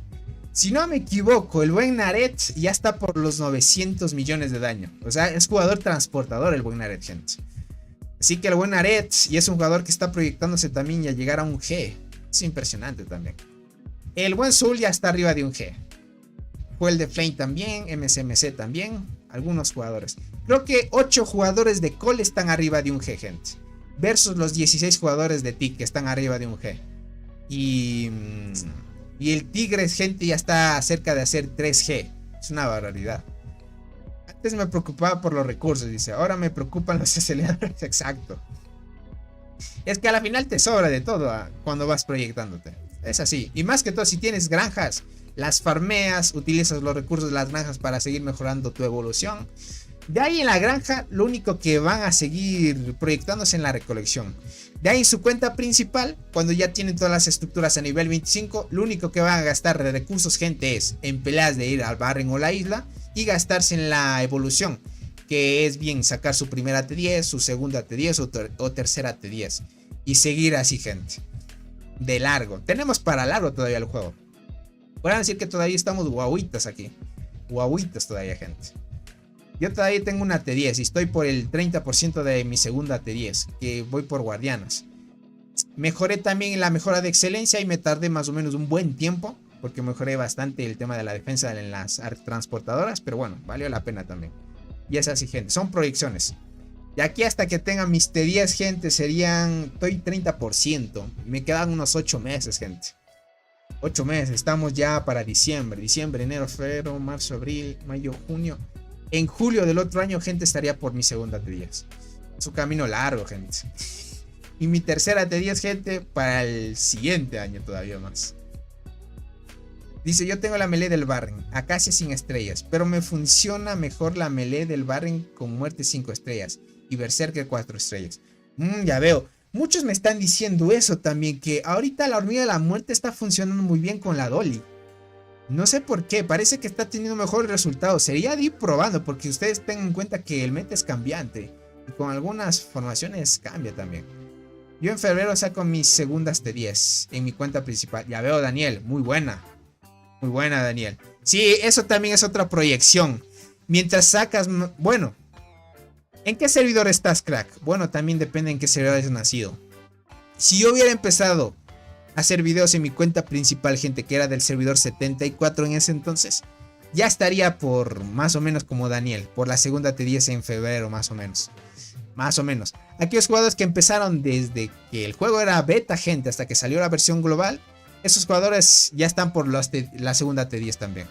Si no me equivoco, el buen Naret ya está por los 900 millones de daño. O sea, es jugador transportador el buen Naret, gente. Así que el buen Naret, y es un jugador que está proyectándose también a llegar a un G. Es impresionante también. El buen Soul ya está arriba de un G. Fue el de Flame también, MSMC también, algunos jugadores. Creo que 8 jugadores de Cole están arriba de un G, gente. Versus los 16 jugadores de TIC que están arriba de un G. Y el Tigres, gente, ya está cerca de hacer 3G. Es una barbaridad. Antes me preocupaba por los recursos, dice. Ahora me preocupan los aceleradores. Exacto. Es que a la final te sobra de todo cuando vas proyectándote. Es así. Y más que todo, si tienes granjas, las farmeas, utilizas los recursos de las granjas para seguir mejorando tu evolución. De ahí en la granja, lo único que van a seguir proyectándose en la recolección. De ahí en su cuenta principal, cuando ya tienen todas las estructuras a nivel 25, lo único que van a gastar de recursos, gente, es en peleas de ir al Barren o la isla y gastarse en la evolución, que es bien sacar su primera T10, su segunda T10 o tercera T10 y seguir así, gente. De largo. Tenemos para largo todavía el juego. Podrían decir que todavía estamos guauitas aquí. Guauitas todavía, gente. Yo todavía tengo una T10 y estoy por el 30% de mi segunda T10, que voy por guardianas. Mejoré también en la mejora de excelencia y me tardé más o menos un buen tiempo, porque mejoré bastante el tema de la defensa en las transportadoras, pero bueno, valió la pena también. Y es así, gente, son proyecciones. Y aquí hasta que tenga mis T10, gente, serían... Estoy 30%. Me quedan unos 8 meses, gente. 8 meses. Estamos ya para diciembre. Diciembre, enero, febrero, marzo, abril, mayo, junio. En julio del otro año, gente, estaría por mi segunda T10. Es un camino largo, gente. Y mi tercera T10, gente, para el siguiente año todavía más. Dice, yo tengo la melee del Barren, Acacia sin estrellas, pero me funciona mejor la melee del Barren con muerte 5 estrellas y Berserker 4 estrellas. Ya veo, muchos me están diciendo eso también, que ahorita la hormiga de la muerte está funcionando muy bien con la Dolly. No sé por qué, parece que está teniendo mejores resultados. Sería de ir probando, porque ustedes tengan en cuenta que el meta es cambiante y con algunas formaciones cambia también. Yo en febrero saco mis segundas T10 en mi cuenta principal. Ya veo, Daniel, muy buena. Muy buena, Daniel. Sí, eso también es otra proyección. Mientras sacas... Bueno, ¿en qué servidor estás, crack? Bueno, también depende en qué servidor hayas nacido. Si yo hubiera empezado a hacer videos en mi cuenta principal, gente, que era del servidor 74 en ese entonces, ya estaría por más o menos como Daniel, por la segunda T10 en febrero, más o menos. Más o menos. Aquellos jugadores que empezaron desde que el juego era beta, gente, hasta que salió la versión global, esos jugadores ya están por la segunda T10 también.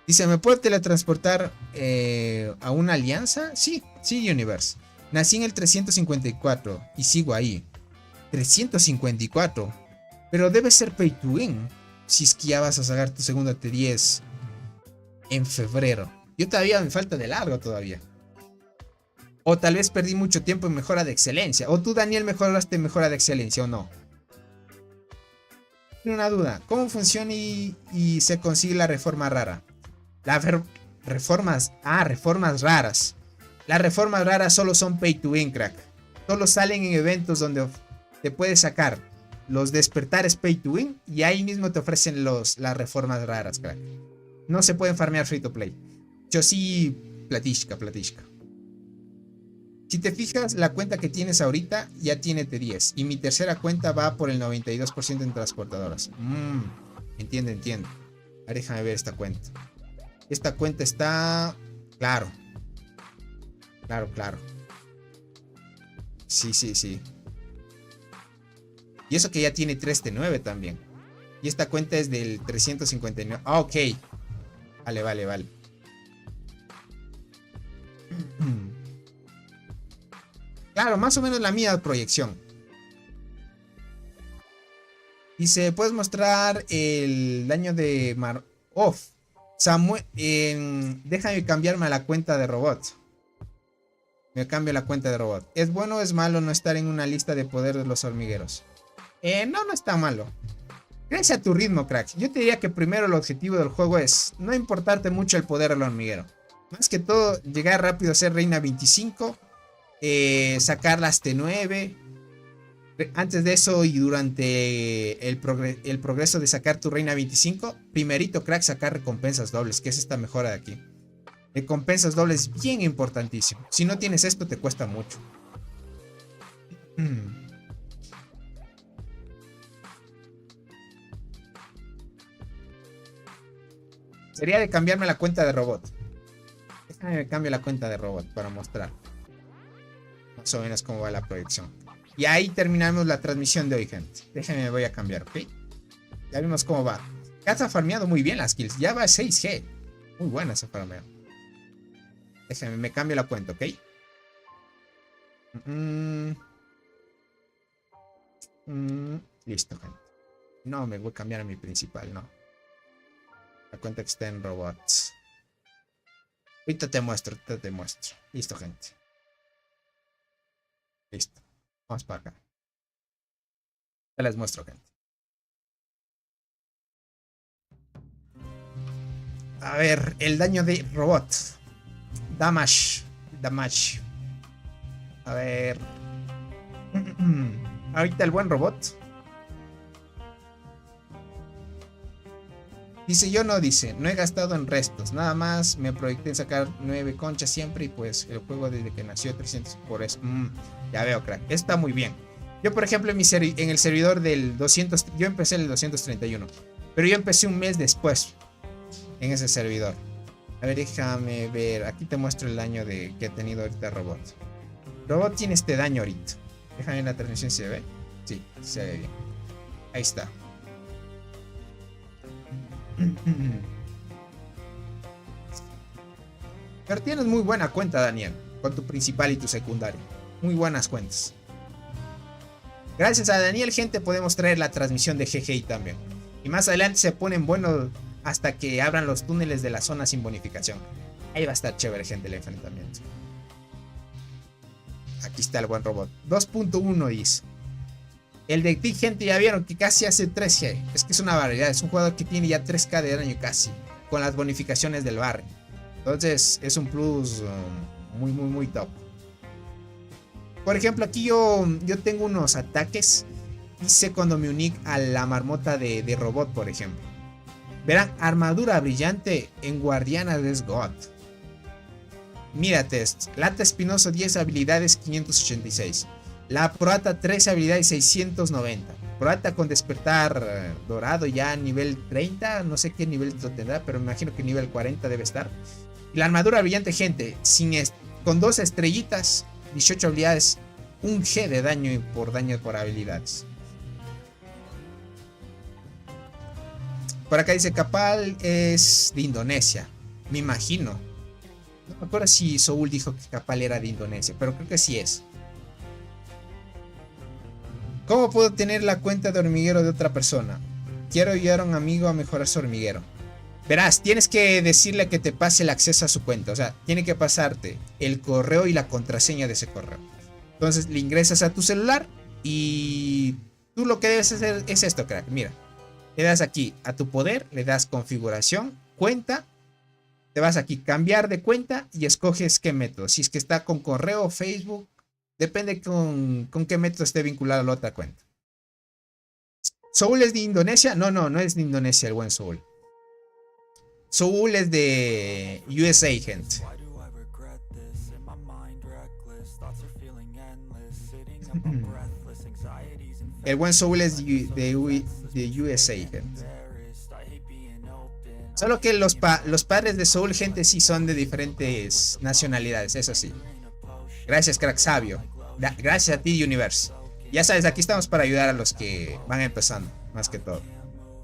Dice, ¿me puedo teletransportar a una alianza? Sí, sí, Universe. Nací en el 354 y sigo ahí. 354. Pero debe ser pay to win. Si es que ya vas a sacar tu segunda T10 en febrero. Yo todavía me falta de largo todavía. O tal vez perdí mucho tiempo en mejora de excelencia. O tú, Daniel, mejoraste mejora de excelencia o no. Tengo una duda. ¿Cómo funciona y se consigue la reforma rara? Reformas raras. Las reformas raras solo son pay to win, crack. Solo salen en eventos donde te puedes sacar los despertares pay to win y ahí mismo te ofrecen las reformas raras, crack. No se pueden farmear free to play. Yo sí, platishka. Si te fijas, la cuenta que tienes ahorita ya tiene T10 y mi tercera cuenta va por el 92% en transportadoras. Entiendo. A ver, déjame ver esta cuenta. Esta cuenta está... Claro. Sí. Y eso que ya tiene 3T9 también. Y esta cuenta es del 359. Ah, ok. Vale. Claro, más o menos la mía proyección. Dice, ¿puedes mostrar el daño de Off? Samuel, déjame cambiarme a la cuenta de robot. Me cambio la cuenta de robot. ¿Es bueno o es malo no estar en una lista de poder de los hormigueros? No está malo. Crece a tu ritmo, crack. Yo te diría que primero el objetivo del juego es no importarte mucho el poder del hormiguero. Más que todo, llegar rápido a ser reina 25. Sacar las T9. Antes de eso y durante el progreso de sacar tu reina 25, primerito, crack, sacar recompensas dobles, que es esta mejora de aquí. Recompensas dobles bien importantísimo. Si no tienes esto, te cuesta mucho. Sería de cambiarme la cuenta de robot. Déjame cambiar la cuenta de robot para mostrar más o menos cómo va la proyección. Y ahí terminamos la transmisión de hoy, gente. Déjenme, voy a cambiar, ¿ok? Ya vimos cómo va. Ya está farmeado muy bien las kills. Ya va a 6G. Muy buena esa farmeo. Déjenme, me cambio la cuenta, ¿ok? Listo, gente. No, me voy a cambiar a mi principal, no. La cuenta que está en robots. Ahorita te muestro. Listo, gente. Listo. Vamos para acá. Ya les muestro, gente. A ver, el daño de robot. Damage. A ver. Ahorita el buen robot. Dice, no he gastado en restos, nada más me proyecté en sacar 9 conchas siempre y pues el juego desde que nació 300 por eso. Ya veo, crack, está muy bien. Yo por ejemplo en el servidor del 200, yo empecé en el 231, pero yo empecé un mes después en ese servidor. A ver, déjame ver, aquí te muestro el daño que ha tenido ahorita Robot. Robot tiene este daño ahorita. Déjame ver la transmisión si se ve. Sí, se ve bien. Ahí está. Pero tienes muy buena cuenta, Daniel, con tu principal y tu secundario. Muy buenas cuentas. Gracias a Daniel, gente, podemos traer la transmisión de GGI también. Y más adelante se ponen buenos hasta que abran los túneles de la zona sin bonificación. Ahí va a estar chévere, gente, el enfrentamiento. Aquí está el buen robot. 2.1 dice. El de ti, gente, ya vieron que casi hace 3G. Es que es una barbaridad. Es un jugador que tiene ya 3K de daño casi. Con las bonificaciones del barrio. Entonces es un plus muy top. Por ejemplo, aquí yo tengo unos ataques. Hice cuando me uní a la marmota de robot, por ejemplo. Verán, armadura brillante en Guardiana de God. Mira test. Lata espinoso 10 habilidades 586. La Proata 13 habilidades 690. Proata con despertar dorado ya a nivel 30. No sé qué nivel lo tendrá, pero me imagino que nivel 40 debe estar. Y la armadura brillante, gente, con 2 estrellitas, 18 habilidades, 1G de daño por habilidades. Por acá dice Capal es de Indonesia. Me imagino. No me acuerdo si Soul dijo que Capal era de Indonesia, pero creo que sí es. ¿Cómo puedo tener la cuenta de hormiguero de otra persona? Quiero ayudar a un amigo a mejorar su hormiguero. Verás, tienes que decirle que te pase el acceso a su cuenta. O sea, tiene que pasarte el correo y la contraseña de ese correo. Entonces le ingresas a tu celular y tú lo que debes hacer es esto, crack. Mira, le das aquí a tu poder, le das configuración, cuenta. Te vas aquí, cambiar de cuenta y escoges qué método. Si es que está con correo, Facebook, depende con qué método esté vinculado a la otra cuenta. ¿Soul es de Indonesia? No es de Indonesia el buen Soul. Soul es de USA, gente. El buen Soul es de USA, gente. Solo que los padres de Soul, gente, sí son de diferentes nacionalidades, eso sí. Gracias, crack sabio. Gracias a ti, Universe. Ya sabes, aquí estamos para ayudar a los que van empezando, más que todo.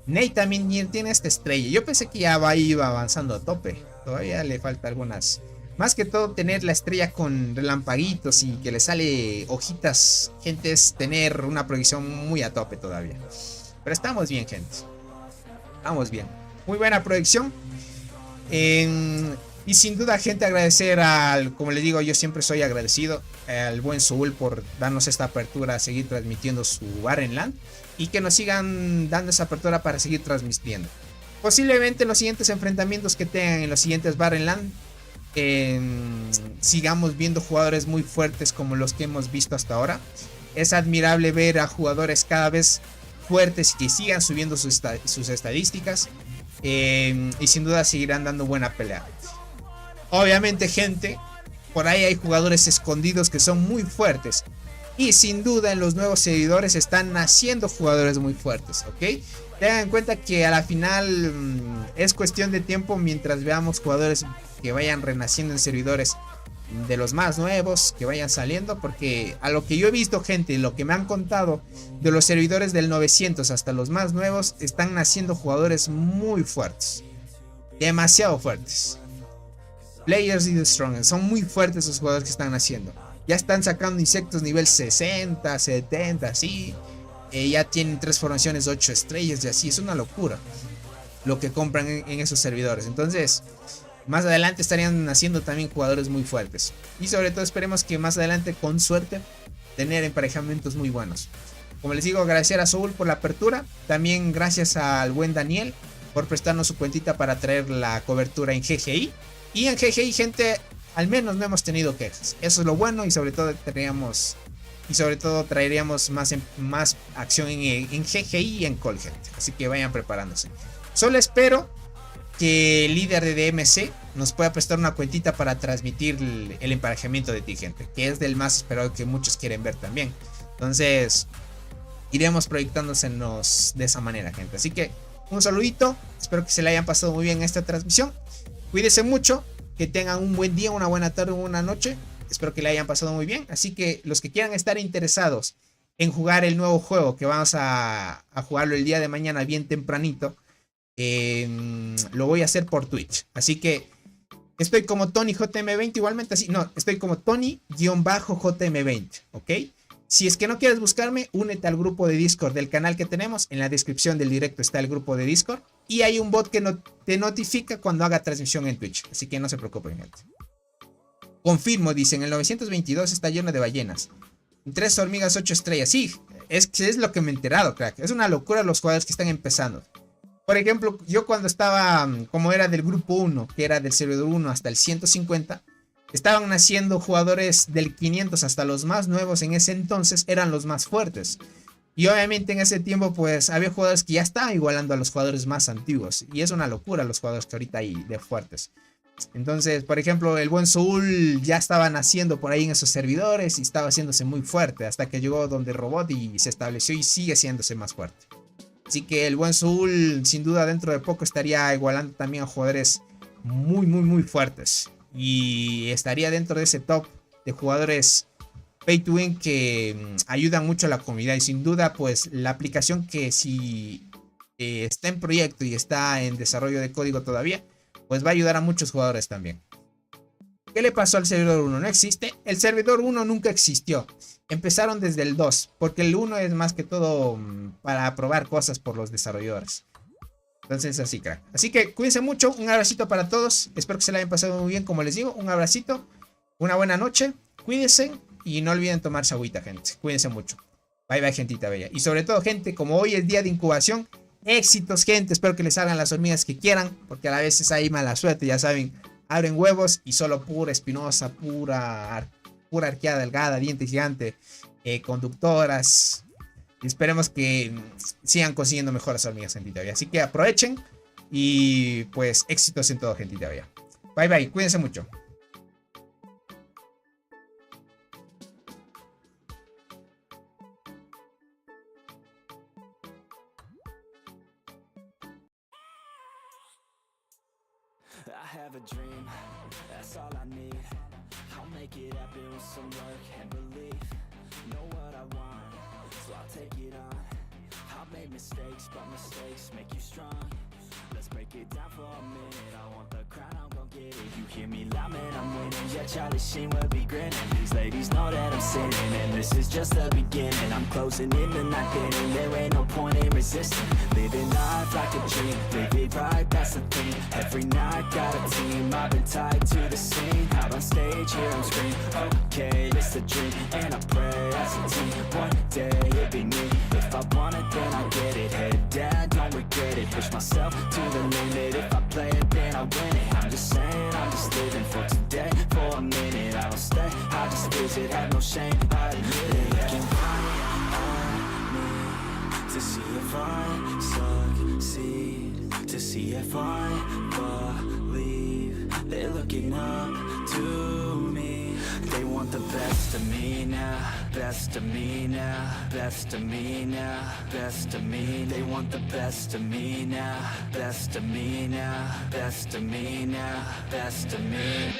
Nate también tiene esta estrella. Yo pensé que ya iba avanzando a tope. Todavía le falta algunas. Más que todo, tener la estrella con relampaguitos y que le sale hojitas, gente, es tener una proyección muy a tope todavía. Pero estamos bien, gente. Estamos bien. Muy buena proyección. Y sin duda, gente, agradecer como les digo, yo siempre soy agradecido al buen Soul por darnos esta apertura a seguir transmitiendo su Barren Land y que nos sigan dando esa apertura para seguir transmitiendo. Posiblemente en los siguientes enfrentamientos que tengan en los siguientes Barren Land sigamos viendo jugadores muy fuertes como los que hemos visto hasta ahora. Es admirable ver a jugadores cada vez fuertes y que sigan subiendo sus estadísticas. Y sin duda seguirán dando buena pelea. Obviamente, gente, por ahí hay jugadores escondidos que son muy fuertes. Y sin duda en los nuevos servidores están naciendo jugadores muy fuertes, ¿ok? Tengan en cuenta que a la final es cuestión de tiempo mientras veamos jugadores que vayan renaciendo en servidores de los más nuevos, que vayan saliendo. Porque a lo que yo he visto, gente, lo que me han contado de los servidores del 900 hasta los más nuevos, están naciendo jugadores muy fuertes. Demasiado fuertes. Players y the Strongest. Son muy fuertes esos jugadores que están naciendo. Ya están sacando insectos nivel 60, 70, así. Ya tienen 3 formaciones, 8 estrellas y así. Es una locura lo que compran en esos servidores. Entonces, más adelante estarían naciendo también jugadores muy fuertes. Y sobre todo esperemos que más adelante, con suerte, tener emparejamientos muy buenos. Como les digo, agradecer a Soul por la apertura. También gracias al buen Daniel por prestarnos su cuentita para traer la cobertura en GGI. Y en GGI, gente, al menos no hemos tenido quejas. Eso es lo bueno y sobre todo traeríamos más acción en GGI y en Call, gente. Así que vayan preparándose. Solo espero que el líder de DMC nos pueda prestar una cuentita para transmitir el emparejamiento de ti, gente. Que es del más esperado que muchos quieren ver también. Entonces, iremos proyectándonos de esa manera, gente. Así que un saludito. Espero que se le hayan pasado muy bien esta transmisión. Cuídense mucho, que tengan un buen día, una buena tarde, una noche. Espero que le hayan pasado muy bien. Así que los que quieran estar interesados en jugar el nuevo juego, que vamos a jugarlo el día de mañana bien tempranito, lo voy a hacer por Twitch. Así que estoy como TonyJM20 igualmente así. No, estoy como Tony-JM20, ¿ok? Si es que no quieres buscarme, únete al grupo de Discord del canal que tenemos. En la descripción del directo está el grupo de Discord. Y hay un bot que te notifica cuando haga transmisión en Twitch. Así que no se preocupen, gente. Confirmo, dicen, el 922 está lleno de ballenas. 3 hormigas, 8 estrellas. Sí, es lo que me he enterado, crack. Es una locura los jugadores que están empezando. Por ejemplo, yo cuando estaba, como era del grupo 1, que era del servidor 1 hasta el 150... estaban naciendo jugadores del 500 hasta los más nuevos en ese entonces eran los más fuertes. Y obviamente en ese tiempo pues había jugadores que ya estaban igualando a los jugadores más antiguos. Y es una locura los jugadores que ahorita hay de fuertes. Entonces, por ejemplo, el buen Soul ya estaba naciendo por ahí en esos servidores y estaba haciéndose muy fuerte. Hasta que llegó donde Robot y se estableció y sigue haciéndose más fuerte. Así que el buen Soul sin duda dentro de poco estaría igualando también a jugadores muy fuertes. Y estaría dentro de ese top de jugadores pay to win que ayudan mucho a la comunidad. Y sin duda pues la aplicación que si está en proyecto y está en desarrollo de código todavía, pues va a ayudar a muchos jugadores también. ¿Qué le pasó al servidor 1? ¿No existe? El servidor 1 nunca existió. Empezaron desde el 2, porque el 1 es más que todo para probar cosas por los desarrolladores. Entonces así, crack. Así que cuídense mucho, un abracito para todos. Espero que se la hayan pasado muy bien, como les digo. Un abracito, una buena noche. Cuídense y no olviden tomarse agüita, gente. Cuídense mucho. Bye bye, gentita bella. Y sobre todo, gente, como hoy es día de incubación, éxitos, gente. Espero que les salgan las hormigas que quieran, porque a veces hay mala suerte, ya saben. Abren huevos y solo pura espinosa, pura arqueada delgada, diente gigante, conductoras. Y esperemos que sigan consiguiendo mejores hormigas, gentita bella. Así que aprovechen y pues éxitos en todo, gentita bella. Bye bye, cuídense mucho. I have a dream, that's all I need. I'll make it happen with some work and belief. Know what I want, so I'll take it on. I've made mistakes, but mistakes make you strong. Let's break it down for a minute. I want the crown, I'm gon' get it. You hear me loud, man, I'm winning. Yeah, Charlie Sheen will be grinning. These ladies know that I'm sinning, and this is just the beginning. I'm closing in the night inning. There ain't no point in resisting. Living life like a dream, live it right, that's the thing. Every night got a team, I've been tied to the scene. Out on stage, here I'm screaming. Okay, it's a dream, and I pray as a team. One day it'll be me. If I want it, then I get it. Head down, don't regret it. Push myself to the limit. If I play it, then I win it. I'm just saying, I'm just living for today. For a minute, I don't stay, I just visit. Have no shame, I admit it. Looking right at me to see if I succeed, to see if I believe. They're looking up to me. They want the best of me now, best of me now, best of me now, best of me. They want the best of me now, best of me now, best of me now, best of me.